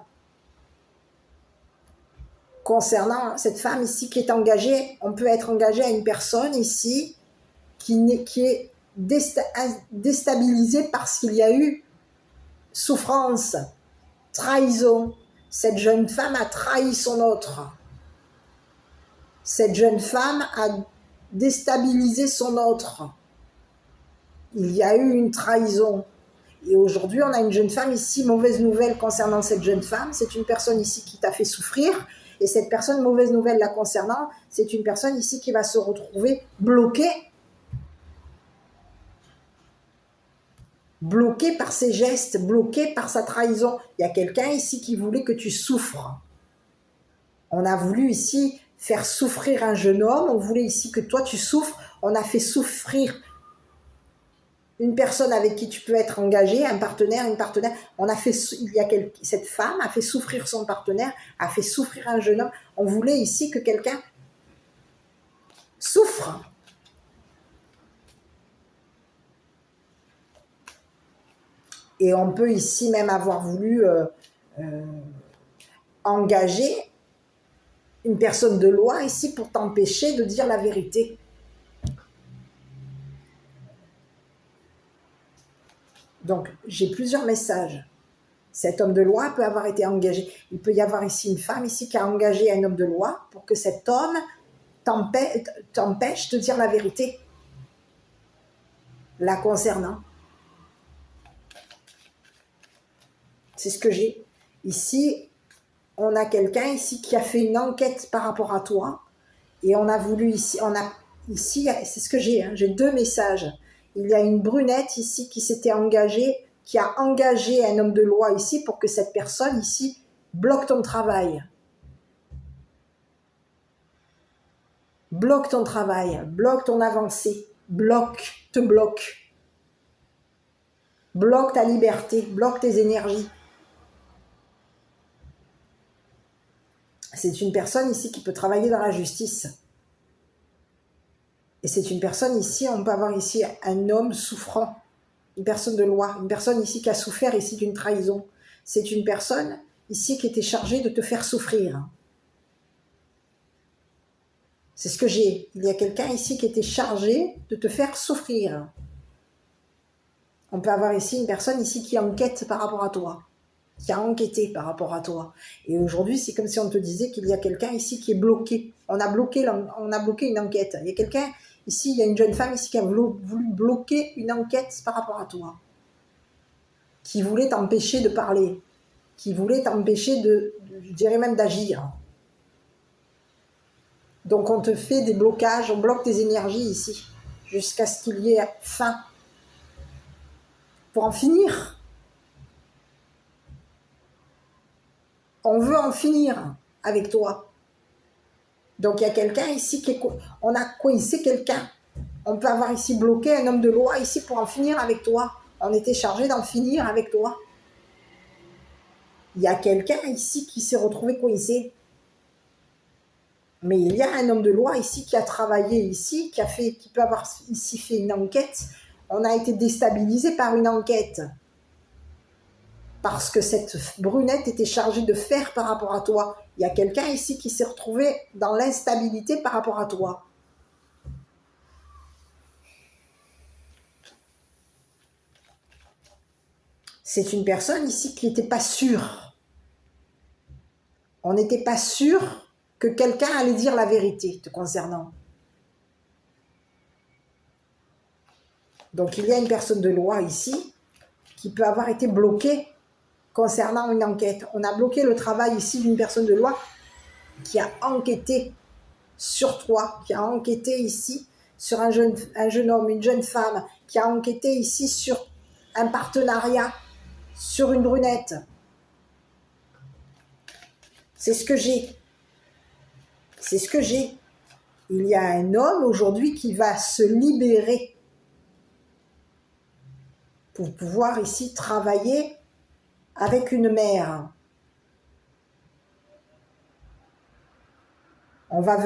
concernant cette femme ici qui est engagée, on peut être engagé à une personne ici qui est déstabilisée parce qu'il y a eu souffrance, trahison. Cette jeune femme a trahi son autre. Cette jeune femme a déstabilisé son autre. Il y a eu une trahison. Et aujourd'hui, on a une jeune femme ici, mauvaise nouvelle concernant cette jeune femme. C'est une personne ici qui t'a fait souffrir. Et cette personne, mauvaise nouvelle la concernant, c'est une personne ici qui va se retrouver bloquée. Bloquée par ses gestes, bloquée par sa trahison. Il y a quelqu'un ici qui voulait que tu souffres. On a voulu ici faire souffrir un jeune homme. On voulait ici que toi tu souffres. On a fait souffrir une personne avec qui tu peux être engagé, un partenaire, une partenaire. Cette femme a fait souffrir son partenaire, a fait souffrir un jeune homme. On voulait ici que quelqu'un souffre. Et on peut ici même avoir voulu engager une personne de loi ici pour t'empêcher de dire la vérité. Donc, j'ai plusieurs messages. Cet homme de loi peut avoir été engagé. Il peut y avoir ici une femme ici qui a engagé un homme de loi pour que cet homme t'empêche de dire la vérité la concernant. C'est ce que j'ai. Ici, on a quelqu'un ici qui a fait une enquête par rapport à toi et on a voulu ici, c'est ce que j'ai, hein, j'ai deux messages. Il y a une brunette ici qui s'était engagée, qui a engagé un homme de loi ici pour que cette personne ici bloque ton travail. Bloque ton travail, bloque ton avancée, te bloque. Bloque ta liberté, bloque tes énergies. C'est une personne ici qui peut travailler dans la justice. Et c'est une personne ici, on peut avoir ici un homme souffrant, une personne de loi, une personne ici qui a souffert ici d'une trahison. C'est une personne ici qui était chargée de te faire souffrir. C'est ce que j'ai. Il y a quelqu'un ici qui était chargé de te faire souffrir. On peut avoir ici une personne ici qui enquête par rapport à toi, qui a enquêté par rapport à toi. Et aujourd'hui, c'est comme si on te disait qu'il y a quelqu'un ici qui est bloqué. On a bloqué une enquête. Il y a quelqu'un ici, il y a une jeune femme ici qui a voulu bloquer une enquête par rapport à toi, qui voulait t'empêcher de parler, qui voulait t'empêcher je dirais même d'agir. Donc on te fait des blocages, on bloque tes énergies ici, jusqu'à ce qu'il y ait fin. Pour en finir. On veut en finir avec toi. Donc il y a quelqu'un ici on a coincé quelqu'un. On peut avoir ici bloqué un homme de loi ici pour en finir avec toi. On était chargé d'en finir avec toi. Il y a quelqu'un ici qui s'est retrouvé coincé. Mais il y a un homme de loi ici qui a travaillé ici, qui peut avoir ici fait une enquête. On a été déstabilisé par une enquête. Parce que cette brunette était chargée de faire par rapport à toi. Il y a quelqu'un ici qui s'est retrouvé dans l'instabilité par rapport à toi. C'est une personne ici qui n'était pas sûre. On n'était pas sûr que quelqu'un allait dire la vérité te concernant. Donc il y a une personne de loi ici qui peut avoir été bloquée concernant une enquête. On a bloqué le travail ici d'une personne de loi qui a enquêté sur toi, qui a enquêté ici sur un jeune homme, une jeune femme, qui a enquêté ici sur un partenariat, sur une brunette. C'est ce que j'ai. C'est ce que j'ai. Il y a un homme aujourd'hui qui va se libérer pour pouvoir ici travailler avec une mère. On va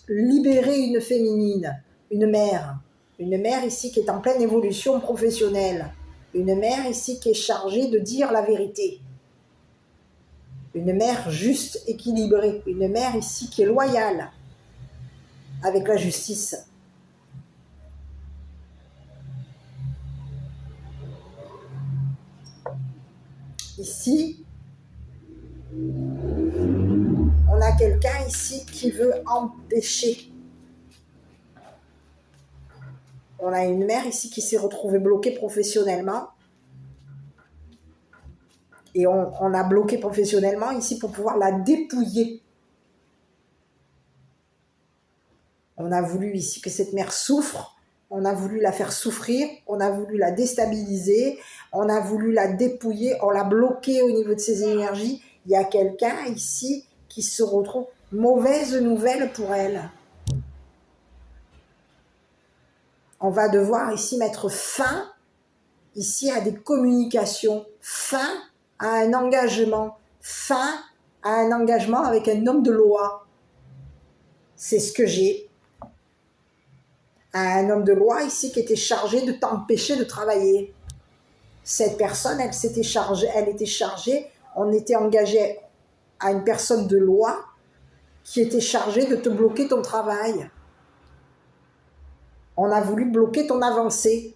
libérer une féminine, une mère ici qui est en pleine évolution professionnelle, une mère ici qui est chargée de dire la vérité. Une mère juste, équilibrée. Une mère ici qui est loyale avec la justice. Ici, on a quelqu'un ici qui veut empêcher. On a une mère ici qui s'est retrouvée bloquée professionnellement. Et on a bloqué professionnellement ici pour pouvoir la dépouiller. On a voulu ici que cette mère souffre. On a voulu la faire souffrir. On a voulu la déstabiliser. On a voulu la dépouiller. On l'a bloquée au niveau de ses énergies. Il y a quelqu'un ici qui se retrouve. Mauvaise nouvelle pour elle. On va devoir ici mettre fin ici à des communications, fin à un engagement, fin à un engagement avec un homme de loi. C'est ce que j'ai. Un homme de loi ici qui était chargé de t'empêcher de travailler. Cette personne, elle était chargée, on était engagé à une personne de loi qui était chargée de te bloquer ton travail. On a voulu bloquer ton avancée.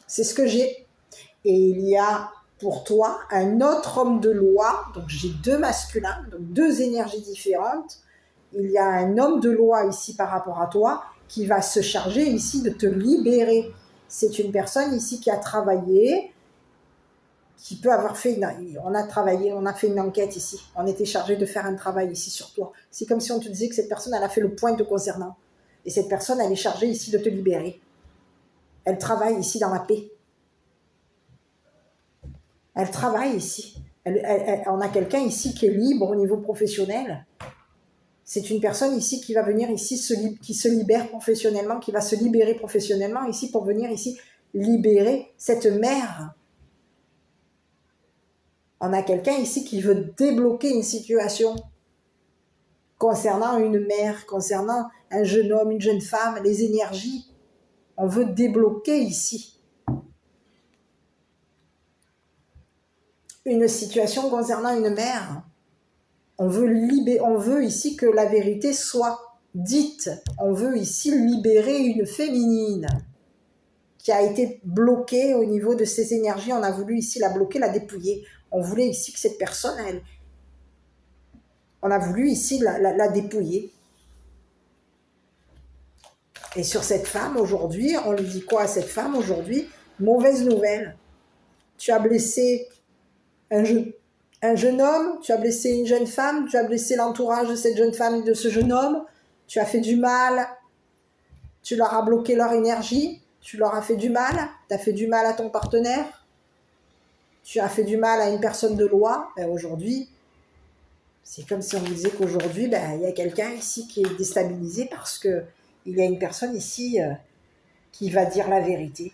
C'est ce que j'ai. Et il y a pour toi un autre homme de loi, donc j'ai deux masculins, donc deux énergies différentes. Il y a un homme de loi ici par rapport à toi qui va se charger ici de te libérer. C'est une personne ici qui a travaillé, qui peut avoir fait, on a fait une enquête ici. On était chargé de faire un travail ici sur toi. C'est comme si on te disait que cette personne, elle a fait le point te concernant. Et cette personne, elle est chargée ici de te libérer. Elle travaille ici dans la paix. Elle travaille ici. On a quelqu'un ici qui est libre au niveau professionnel. C'est une personne ici qui va venir ici, qui se libère professionnellement, qui va se libérer professionnellement ici pour venir ici libérer cette mère. On a quelqu'un ici qui veut débloquer une situation concernant une mère, concernant un jeune homme, une jeune femme, les énergies. On veut débloquer ici une situation concernant une mère. On veut ici que la vérité soit dite. On veut ici libérer une féminine qui a été bloquée au niveau de ses énergies. On a voulu ici la bloquer, la dépouiller. On voulait ici que cette personne, on a voulu ici la dépouiller. Et sur cette femme aujourd'hui, on lui dit quoi à cette femme aujourd'hui? Mauvaise nouvelle. Tu as blessé un jeune homme, tu as blessé une jeune femme, tu as blessé l'entourage de cette jeune femme et de ce jeune homme, tu as fait du mal, tu leur as bloqué leur énergie, tu leur as fait du mal, tu as fait du mal à ton partenaire, tu as fait du mal à une personne de loi. Ben aujourd'hui, c'est comme si on vous disait qu'aujourd'hui, il y a quelqu'un ici qui est déstabilisé parce qu'il y a une personne ici qui va dire la vérité.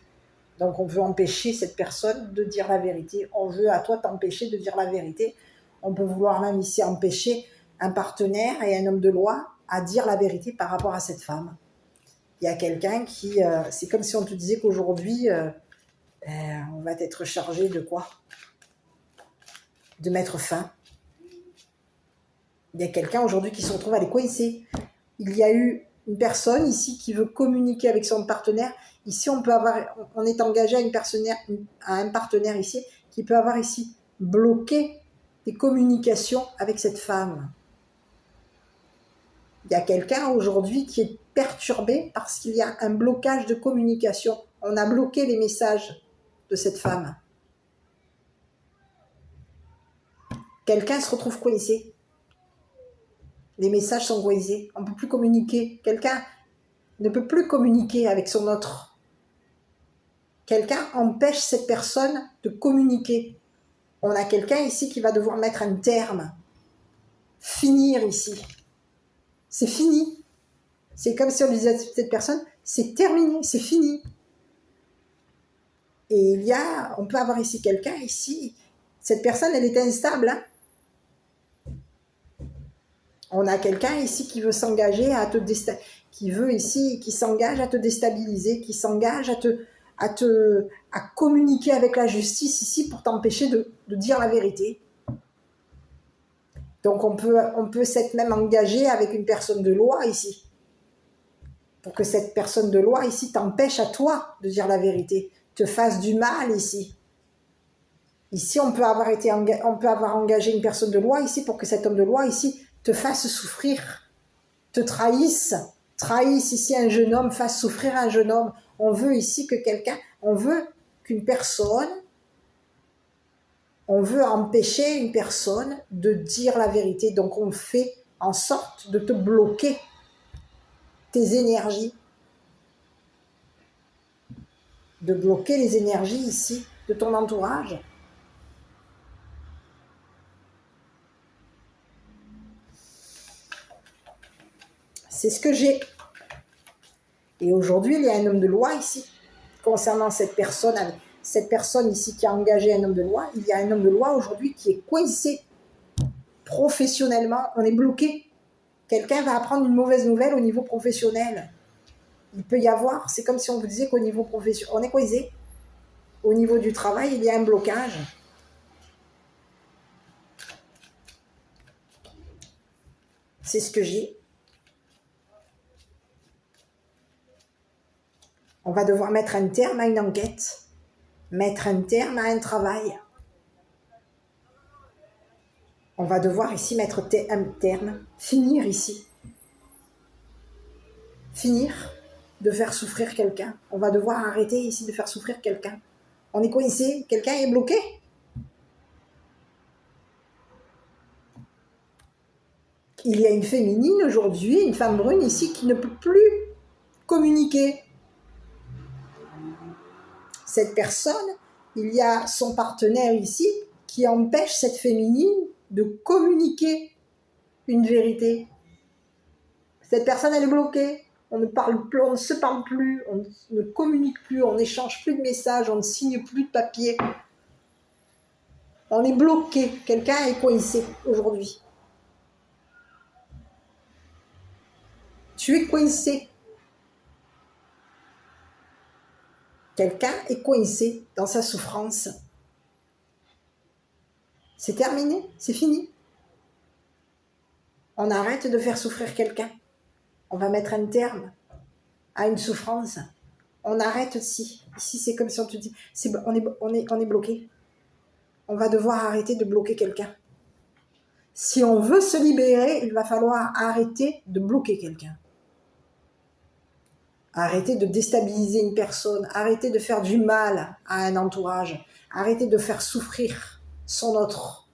Donc, on veut empêcher cette personne de dire la vérité. On veut à toi t'empêcher de dire la vérité. On peut vouloir même ici empêcher un partenaire et un homme de loi à dire la vérité par rapport à cette femme. Il y a quelqu'un qui... c'est comme si on te disait qu'aujourd'hui, on va être chargé de quoi? De mettre fin. Il y a quelqu'un aujourd'hui qui se retrouve à les coincer. Il y a eu une personne ici qui veut communiquer avec son partenaire. Ici, on est engagé à un partenaire ici qui peut avoir ici bloqué des communications avec cette femme. Il y a quelqu'un aujourd'hui qui est perturbé parce qu'il y a un blocage de communication. On a bloqué les messages de cette femme. Quelqu'un se retrouve coincé. Les messages sont coincés. On ne peut plus communiquer. Quelqu'un ne peut plus communiquer avec son autre. Quelqu'un empêche cette personne de communiquer. On a quelqu'un ici qui va devoir mettre un terme. Finir ici. C'est fini. C'est comme si on disait à cette personne, c'est terminé, c'est fini. Et on peut avoir ici quelqu'un ici. Cette personne, elle est instable. Hein. On a quelqu'un ici qui veut s'engager à te qui s'engage à te déstabiliser, qui s'engage à communiquer avec la justice ici pour t'empêcher de dire la vérité. Donc on peut s'être même engagé avec une personne de loi ici, pour que cette personne de loi ici t'empêche à toi de dire la vérité, te fasse du mal ici. Ici, on peut avoir engagé une personne de loi ici pour que cet homme de loi ici te fasse souffrir, te trahisse ici un jeune homme, fasse souffrir un jeune homme. On veut ici que on veut qu'une personne, on veut empêcher une personne de dire la vérité. Donc on fait en sorte de te bloquer tes énergies, de bloquer les énergies ici de ton entourage. C'est ce que j'ai. Et aujourd'hui, il y a un homme de loi ici. Concernant cette personne ici qui a engagé un homme de loi, il y a un homme de loi aujourd'hui qui est coincé professionnellement. On est bloqué. Quelqu'un va apprendre une mauvaise nouvelle au niveau professionnel. Il peut y avoir, c'est comme si on vous disait qu'au niveau professionnel, on est coincé. Au niveau du travail, il y a un blocage. C'est ce que j'ai. On va devoir mettre un terme à une enquête, mettre un terme à un travail. On va devoir ici mettre un terme, finir ici. Finir de faire souffrir quelqu'un. On va devoir arrêter ici de faire souffrir quelqu'un. On est coincé, quelqu'un est bloqué. Il y a une féminine aujourd'hui, une femme brune ici qui ne peut plus communiquer. Cette personne, il y a son partenaire ici qui empêche cette féminine de communiquer une vérité. Cette personne, elle est bloquée. On ne parle plus, on ne se parle plus, on ne communique plus, on n'échange plus de messages, on ne signe plus de papier. On est bloqué. Quelqu'un est coincé aujourd'hui. Tu es coincé. Quelqu'un est coincé dans sa souffrance. C'est terminé, c'est fini. On arrête de faire souffrir quelqu'un. On va mettre un terme à une souffrance. On arrête ici. Ici, c'est comme si on te dit, on est bloqué. On va devoir arrêter de bloquer quelqu'un. Si on veut se libérer, il va falloir arrêter de bloquer quelqu'un. Arrêter de déstabiliser une personne, arrêter de faire du mal à un entourage, arrêter de faire souffrir son autre.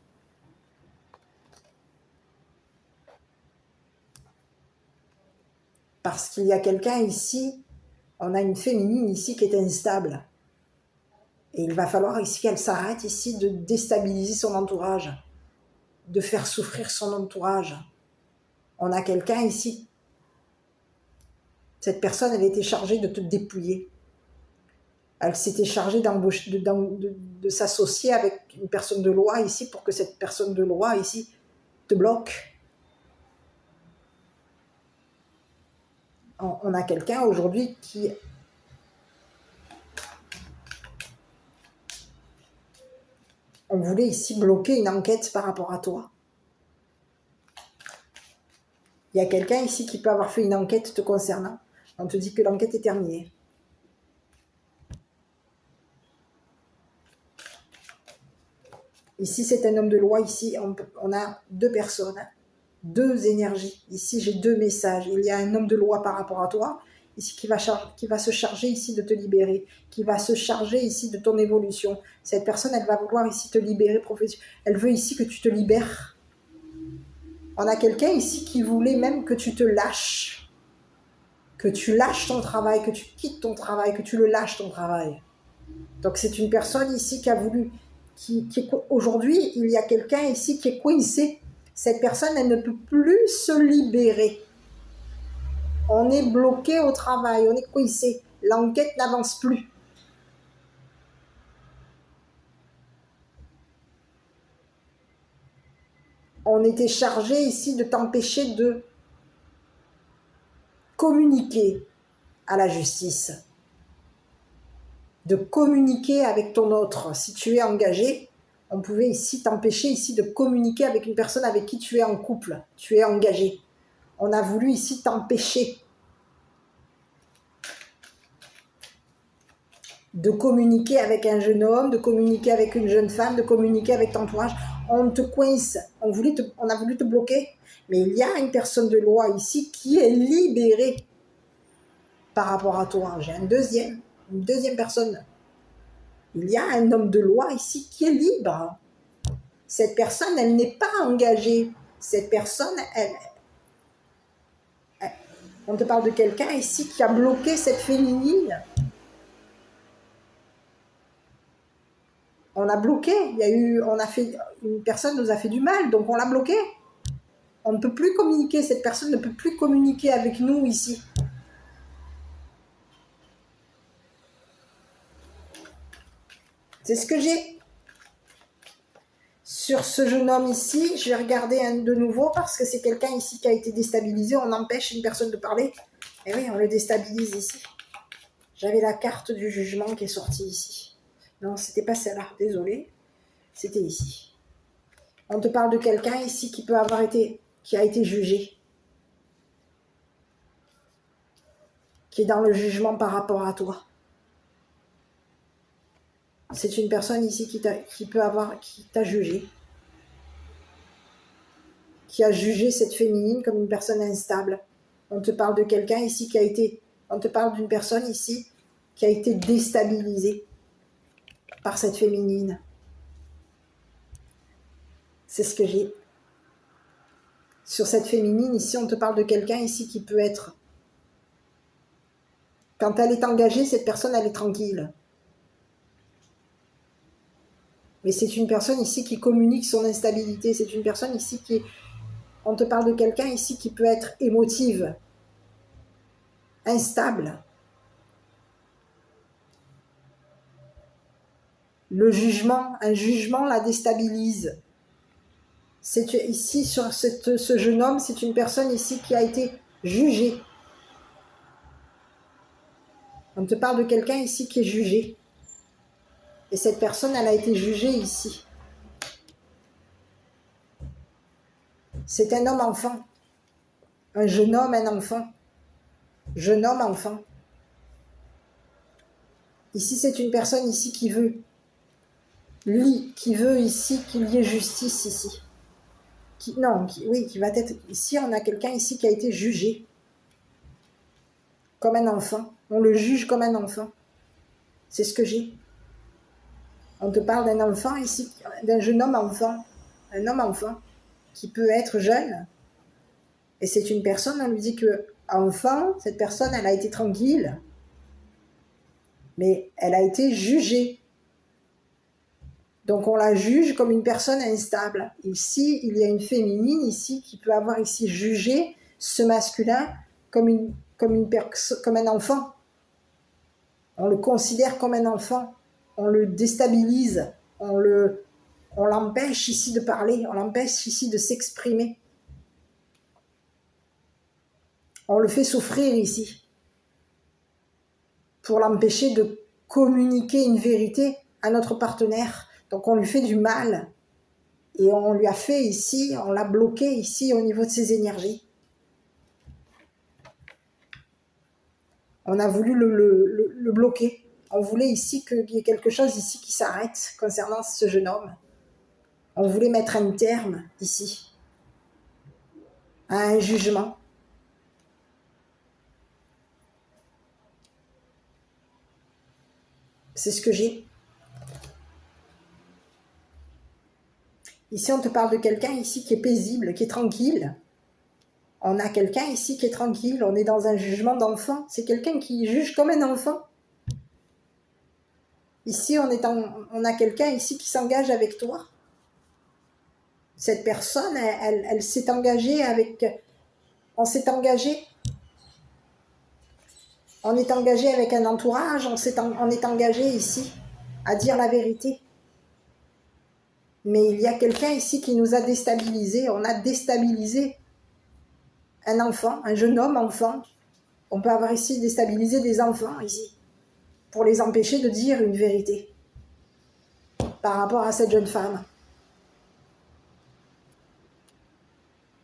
Parce qu'il y a quelqu'un ici, on a une féminine ici qui est instable. Et il va falloir ici qu'elle s'arrête ici de déstabiliser son entourage, de faire souffrir son entourage. On a quelqu'un ici. Cette personne, elle était chargée de te dépouiller. Elle s'était chargée de s'associer avec une personne de loi ici pour que cette personne de loi ici te bloque. On a quelqu'un aujourd'hui qui... On voulait ici bloquer une enquête par rapport à toi. Il y a quelqu'un ici qui peut avoir fait une enquête te concernant. On te dit que l'enquête est terminée. Ici, c'est un homme de loi. Ici, on a deux personnes, deux énergies. Ici, j'ai deux messages. Il y a un homme de loi par rapport à toi, ici qui va se charger ici de te libérer, qui va se charger ici de ton évolution. Cette personne, elle va vouloir ici te libérer professionnellement. Elle veut ici que tu te libères. On a quelqu'un ici qui voulait même que tu te lâches. Que tu lâches ton travail, que tu quittes ton travail, que tu le lâches ton travail. Donc c'est une personne ici qui a voulu, aujourd'hui, il y a quelqu'un ici qui est coincé. Cette personne, elle ne peut plus se libérer. On est bloqué au travail, on est coincé. L'enquête n'avance plus. On était chargé ici de t'empêcher de communiquer à la justice. de communiquer avec ton autre. Si tu es engagé, on pouvait ici t'empêcher ici de communiquer avec une personne avec qui tu es en couple, tu es engagé. On a voulu ici t'empêcher de communiquer avec un jeune homme, de communiquer avec une jeune femme, de communiquer avec ton entourage. On te coince, on a voulu te bloquer, mais il y a une personne de loi ici qui est libérée par rapport à toi. J'ai une deuxième personne. Il y a un homme de loi ici qui est libre. Cette personne, elle n'est pas engagée. Cette personne, on te parle de quelqu'un ici qui a bloqué cette féminine. On a bloqué, une personne nous a fait du mal, donc on l'a bloqué. On ne peut plus communiquer, cette personne ne peut plus communiquer avec nous ici. C'est ce que j'ai. Sur ce jeune homme ici, je vais regarder de nouveau parce que c'est quelqu'un ici qui a été déstabilisé. On empêche une personne de parler. Et oui, on le déstabilise ici. J'avais la carte du jugement qui est sortie ici. Non, c'était pas celle-là, désolé. C'était ici. On te parle de quelqu'un ici qui a été jugé. Qui est dans le jugement par rapport à toi. C'est une personne ici qui t'a jugé. Qui a jugé cette féminine comme une personne instable. On te parle de quelqu'un ici on te parle d'une personne ici qui a été déstabilisée par cette féminine. C'est ce que j'ai. Sur cette féminine, ici, on te parle de quelqu'un ici qui peut être... Quand elle est engagée, cette personne, elle est tranquille. Mais c'est une personne ici qui communique son instabilité. C'est une personne ici On te parle de quelqu'un ici qui peut être émotive, instable. Un jugement la déstabilise. Ici, sur ce jeune homme, c'est une personne ici qui a été jugée. On te parle de quelqu'un ici qui est jugé. Et cette personne, elle a été jugée ici. C'est un homme-enfant. Un jeune homme, un enfant. Jeune homme, enfant. Ici, c'est une personne ici qui veut ici qu'il y ait justice ici. Qui va être... Ici, on a quelqu'un ici qui a été jugé comme un enfant. On le juge comme un enfant. C'est ce que j'ai. On te parle d'un enfant ici, d'un jeune homme enfant. Un homme enfant qui peut être jeune. Et c'est une personne, on lui dit que enfant, cette personne, elle a été tranquille. Mais elle a été jugée. Donc on la juge comme une personne instable. Ici, il y a une féminine ici qui peut avoir ici jugé ce masculin comme un enfant. On le considère comme un enfant. On le déstabilise. On l'empêche ici de parler. On l'empêche ici de s'exprimer. On le fait souffrir ici. Pour l'empêcher de communiquer une vérité à notre partenaire. Donc on lui fait du mal et on lui a fait ici, on l'a bloqué ici au niveau de ses énergies. On a voulu le bloquer. On voulait ici qu'il y ait quelque chose ici qui s'arrête concernant ce jeune homme. On voulait mettre un terme ici à un jugement. C'est ce que j'ai. Ici, on te parle de quelqu'un ici qui est paisible, qui est tranquille. On a quelqu'un ici qui est tranquille. On est dans un jugement d'enfant. C'est quelqu'un qui juge comme un enfant. Ici, on a quelqu'un ici qui s'engage avec toi. Cette personne, elle s'est engagée avec... On s'est engagé. On est engagé avec un entourage. On est engagé ici à dire la vérité. Mais il y a quelqu'un ici qui nous a déstabilisés. On a déstabilisé un enfant, un jeune homme enfant. On peut avoir ici déstabilisé des enfants ici. pour les empêcher de dire une vérité par rapport à cette jeune femme.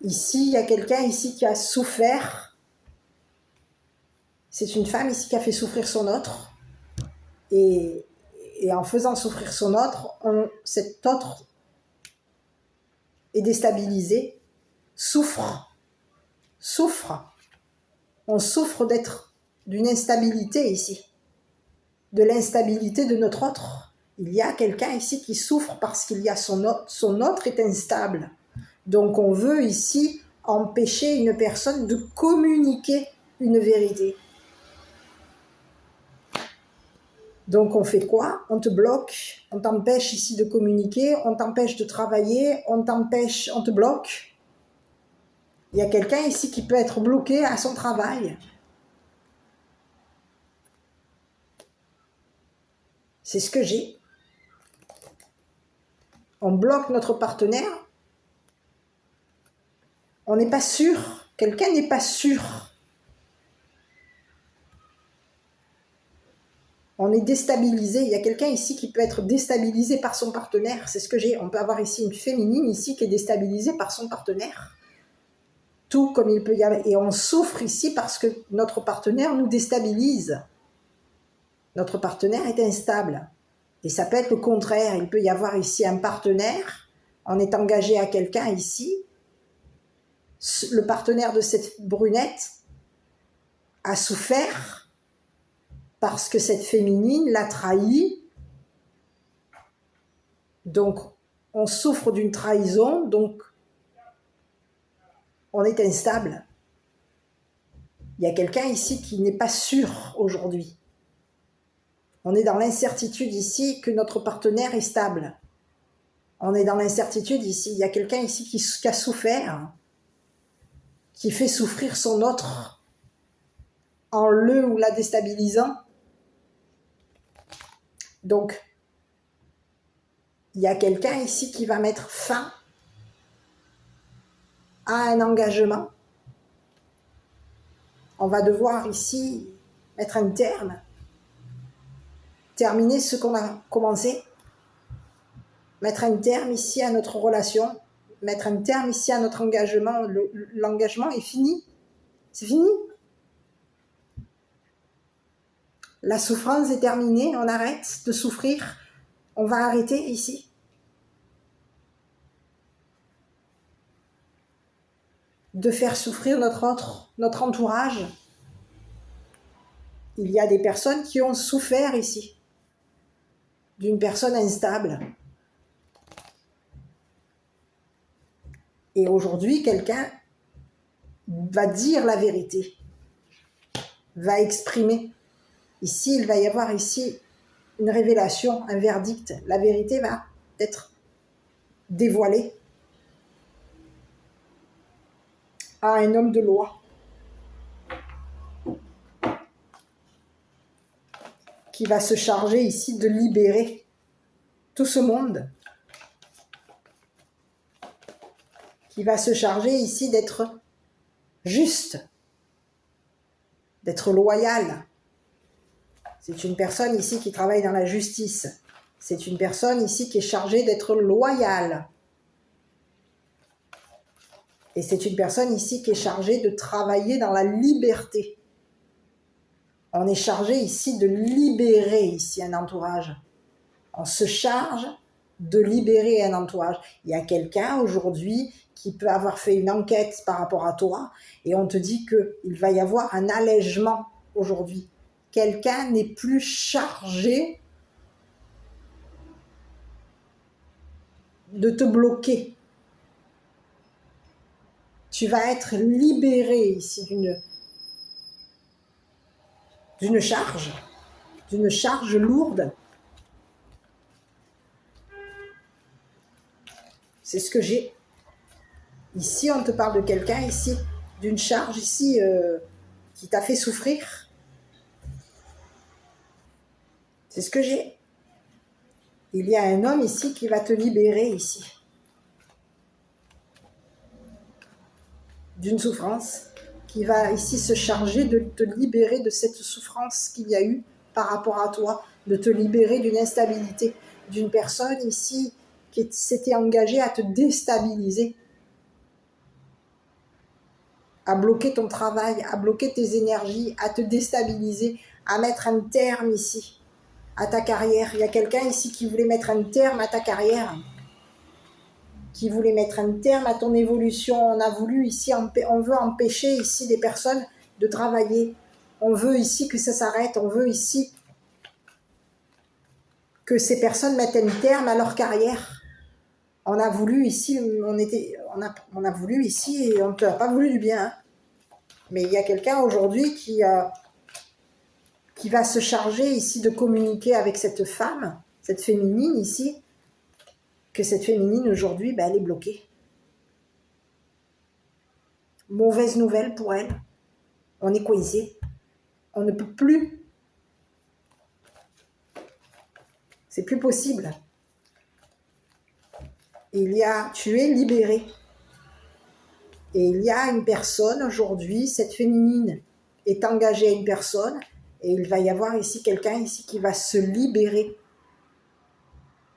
Ici, il y a quelqu'un ici qui a souffert. C'est une femme ici qui a fait souffrir son autre. Et en faisant souffrir son autre, cet autre est déstabilisé, souffre. On souffre d'être d'une instabilité ici, de l'instabilité de notre autre. Il y a quelqu'un ici qui souffre parce qu'il y a son autre est instable. Donc on veut ici empêcher une personne de communiquer une vérité. Donc on fait quoi? On te bloque, on t'empêche ici de communiquer, on t'empêche de travailler, on te bloque. Il y a quelqu'un ici qui peut être bloqué à son travail. C'est ce que j'ai. On bloque notre partenaire. On n'est pas sûr. Quelqu'un n'est pas sûr. On est déstabilisé. Il y a quelqu'un ici qui peut être déstabilisé par son partenaire. C'est ce que j'ai. On peut avoir ici une féminine ici qui est déstabilisée par son partenaire. Tout comme il peut y avoir. Et on souffre ici parce que notre partenaire nous déstabilise. Notre partenaire est instable. Et ça peut être le contraire. Il peut y avoir ici un partenaire. On est engagé à quelqu'un ici. Le partenaire de cette brunette a souffert parce que cette féminine l'a trahi. Donc, on souffre d'une trahison, donc on est instable. Il y a quelqu'un ici qui n'est pas sûr aujourd'hui. On est dans l'incertitude ici que notre partenaire est stable. On est dans l'incertitude ici. Il y a quelqu'un ici qui a souffert, qui fait souffrir son autre en le ou la déstabilisant. Donc, il y a quelqu'un ici qui va mettre fin à un engagement. On va devoir ici mettre un terme, terminer ce qu'on a commencé, mettre un terme ici à notre relation, mettre un terme ici à notre engagement. L'engagement est fini. C'est fini. La souffrance est terminée, on arrête de souffrir. On va arrêter ici. De faire souffrir notre entourage. Il y a des personnes qui ont souffert ici. D'une personne instable. Et aujourd'hui, quelqu'un va dire la vérité. Va exprimer. Ici, il va y avoir ici une révélation, un verdict. La vérité va être dévoilée à un homme de loi qui va se charger ici de libérer tout ce monde, qui va se charger ici d'être juste, d'être loyal. C'est une personne ici qui travaille dans la justice. C'est une personne ici qui est chargée d'être loyale. Et c'est une personne ici qui est chargée de travailler dans la liberté. On est chargé ici de libérer ici un entourage. On se charge de libérer un entourage. Il y a quelqu'un aujourd'hui qui peut avoir fait une enquête par rapport à toi et on te dit qu'il va y avoir un allègement aujourd'hui. Quelqu'un n'est plus chargé de te bloquer. Tu vas être libéré ici d'une charge lourde. C'est ce que j'ai. Ici, on te parle de quelqu'un ici, d'une charge ici qui t'a fait souffrir. C'est ce que j'ai. Il y a un homme ici qui va te libérer ici. D'une souffrance, qui va ici se charger de te libérer de cette souffrance qu'il y a eu par rapport à toi, de te libérer d'une instabilité, d'une personne ici qui s'était engagée à te déstabiliser, à bloquer ton travail, à bloquer tes énergies, à te déstabiliser, à mettre un terme ici à ta carrière. Il y a quelqu'un ici qui voulait mettre un terme à ta carrière, qui voulait mettre un terme à ton évolution. On a voulu ici, on veut empêcher ici des personnes de travailler. On veut ici que ça s'arrête. On veut ici que ces personnes mettent un terme à leur carrière. On a voulu ici, on a voulu ici et on ne t'a pas voulu du bien. Hein. Mais il y a quelqu'un aujourd'hui qui va se charger ici de communiquer avec cette femme, cette féminine ici, que cette féminine aujourd'hui, elle est bloquée. Mauvaise nouvelle pour elle. On est coincé. On ne peut plus. C'est plus possible. Tu es libéré. Et il y a une personne aujourd'hui, cette féminine est engagée à une personne, et il va y avoir ici quelqu'un ici qui va se libérer.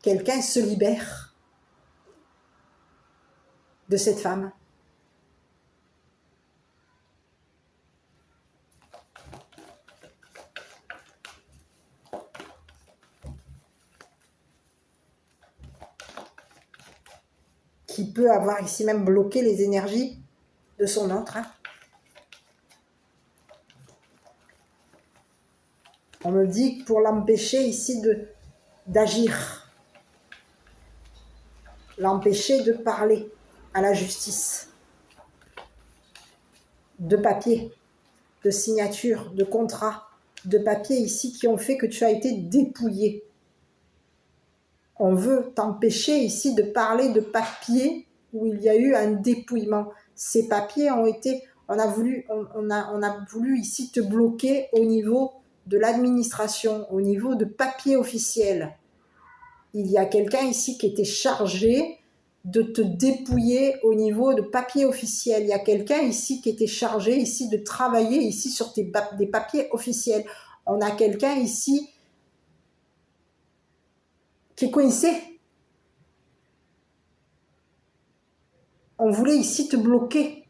Quelqu'un se libère de cette femme. Qui peut avoir ici même bloqué les énergies de son autre. Hein. On me dit que pour l'empêcher ici d'agir, l'empêcher de parler à la justice, de papier, de signature, de contrat, de papier ici qui ont fait que tu as été dépouillé. On veut t'empêcher ici de parler de papiers où il y a eu un dépouillement. Ces papiers ont été, on a voulu ici te bloquer au niveau de l'administration, au niveau de papiers officiels. Il y a quelqu'un ici qui était chargé de te dépouiller au niveau de papiers officiels. Il y a quelqu'un ici qui était chargé ici de travailler ici sur des papiers officiels. On a quelqu'un ici qui est coincé. On voulait ici te bloquer.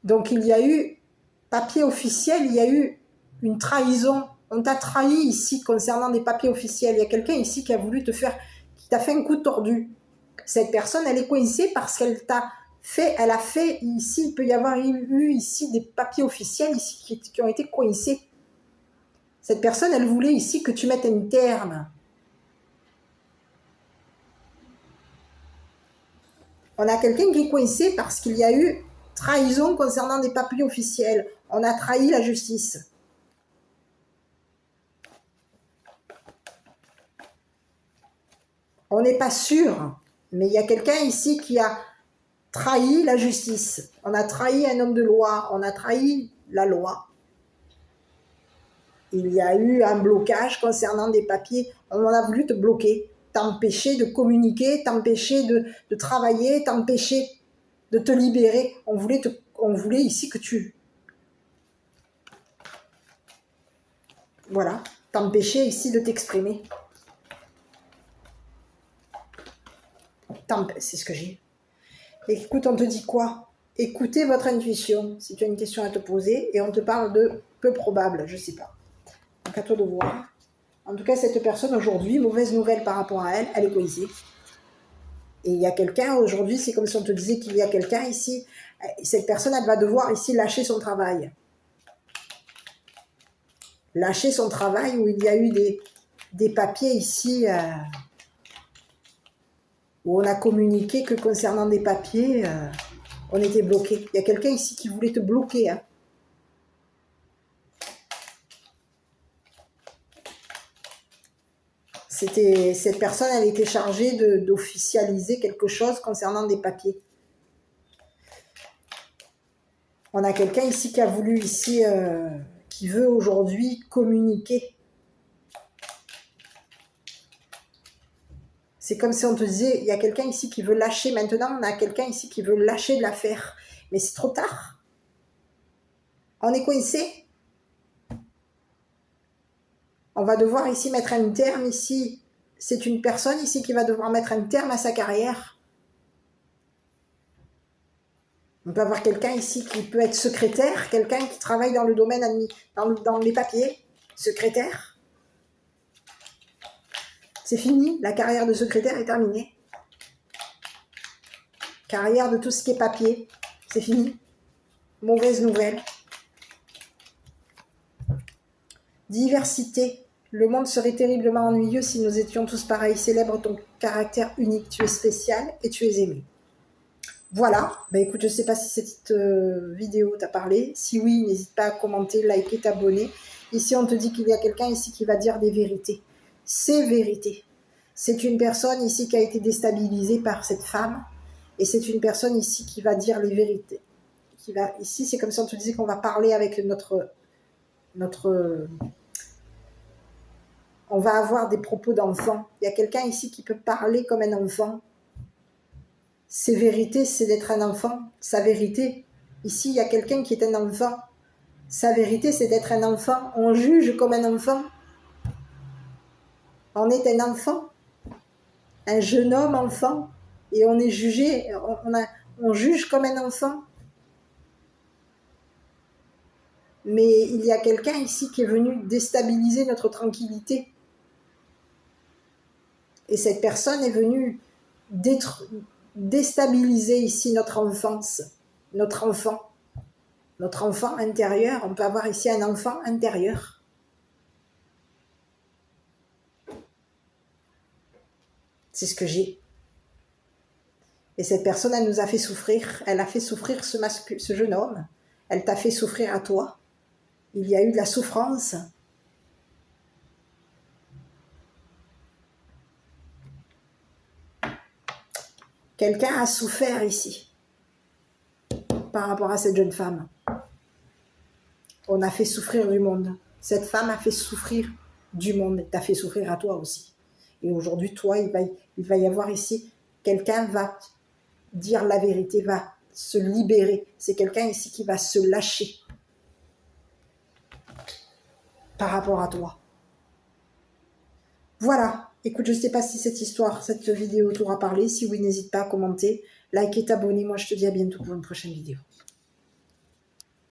Donc il y a eu papier officiel, il y a eu une trahison. On t'a trahi ici concernant des papiers officiels. Il y a quelqu'un ici qui a voulu qui t'a fait un coup tordu. Cette personne, elle est coincée parce qu'elle a fait ici, il peut y avoir eu ici des papiers officiels ici qui ont été coincés. Cette personne, elle voulait ici que tu mettes un terme. On a quelqu'un qui est coincé parce qu'il y a eu trahison concernant des papiers officiels. On a trahi la justice. On n'est pas sûr, mais il y a quelqu'un ici qui a trahi la justice. On a trahi un homme de loi, on a trahi la loi. Il y a eu un blocage concernant des papiers. On a voulu te bloquer, t'empêcher de communiquer, t'empêcher de travailler, t'empêcher de te libérer. On voulait ici que tu... Voilà, t'empêcher ici de t'exprimer. C'est ce que j'ai. Écoute, on te dit quoi? Écoutez votre intuition, si tu as une question à te poser, et on te parle de peu probable, je sais pas. Donc à toi de voir. En tout cas, cette personne aujourd'hui, mauvaise nouvelle par rapport à elle, elle est coincée. Et il y a quelqu'un aujourd'hui, c'est comme si on te disait qu'il y a quelqu'un ici, cette personne, elle va devoir ici lâcher son travail. Lâcher son travail où il y a eu des papiers ici, où on a communiqué que concernant des papiers, on était bloqué. Il y a quelqu'un ici qui voulait te bloquer. Hein. Cette personne, elle était chargée d'officialiser quelque chose concernant des papiers. On a quelqu'un ici qui a voulu ici, qui veut aujourd'hui communiquer. C'est comme si on te disait, il y a quelqu'un ici qui veut lâcher. Maintenant, on a quelqu'un ici qui veut lâcher de l'affaire. Mais c'est trop tard. On est coincé. On va devoir ici mettre un terme ici. C'est une personne ici qui va devoir mettre un terme à sa carrière. On peut avoir quelqu'un ici qui peut être secrétaire, quelqu'un qui travaille dans le domaine, dans les papiers, secrétaire. C'est fini, la carrière de secrétaire est terminée. Carrière de tout ce qui est papier, c'est fini. Mauvaise nouvelle. Diversité. Le monde serait terriblement ennuyeux si nous étions tous pareils. Célèbre ton caractère unique. Tu es spécial et tu es aimé. Voilà. Ben écoute, je ne sais pas si cette vidéo t'a parlé. Si oui, n'hésite pas à commenter, liker, t'abonner. Ici, on te dit qu'il y a quelqu'un ici qui va dire des vérités. C'est vérité. C'est une personne ici qui a été déstabilisée par cette femme. Et c'est une personne ici qui va dire les vérités. Ici, c'est comme si on te disait qu'on va parler avec on va avoir des propos d'enfant. Il y a quelqu'un ici qui peut parler comme un enfant. Ses vérités, c'est d'être un enfant. Sa vérité. Ici, il y a quelqu'un qui est un enfant. Sa vérité, c'est d'être un enfant. On juge comme un enfant. On est un enfant. Un jeune homme enfant. Et on est jugé. On juge comme un enfant. Mais il y a quelqu'un ici qui est venu déstabiliser notre tranquillité. Et cette personne est venue déstabiliser ici notre enfance, notre enfant intérieur. On peut avoir ici un enfant intérieur. C'est ce que j'ai. Et cette personne, elle nous a fait souffrir. Elle a fait souffrir ce jeune homme. Elle t'a fait souffrir à toi. Il y a eu de la souffrance. Quelqu'un a souffert ici par rapport à cette jeune femme. On a fait souffrir du monde. Cette femme a fait souffrir du monde. T'a fait souffrir à toi aussi. Et aujourd'hui, toi, il va y avoir ici, quelqu'un va dire la vérité, va se libérer. C'est quelqu'un ici qui va se lâcher par rapport à toi. Voilà. Écoute, je ne sais pas si cette histoire, cette vidéo t'aura parlé. Si oui, n'hésite pas à commenter, liker, t'abonner. Moi, je te dis à bientôt pour une prochaine vidéo.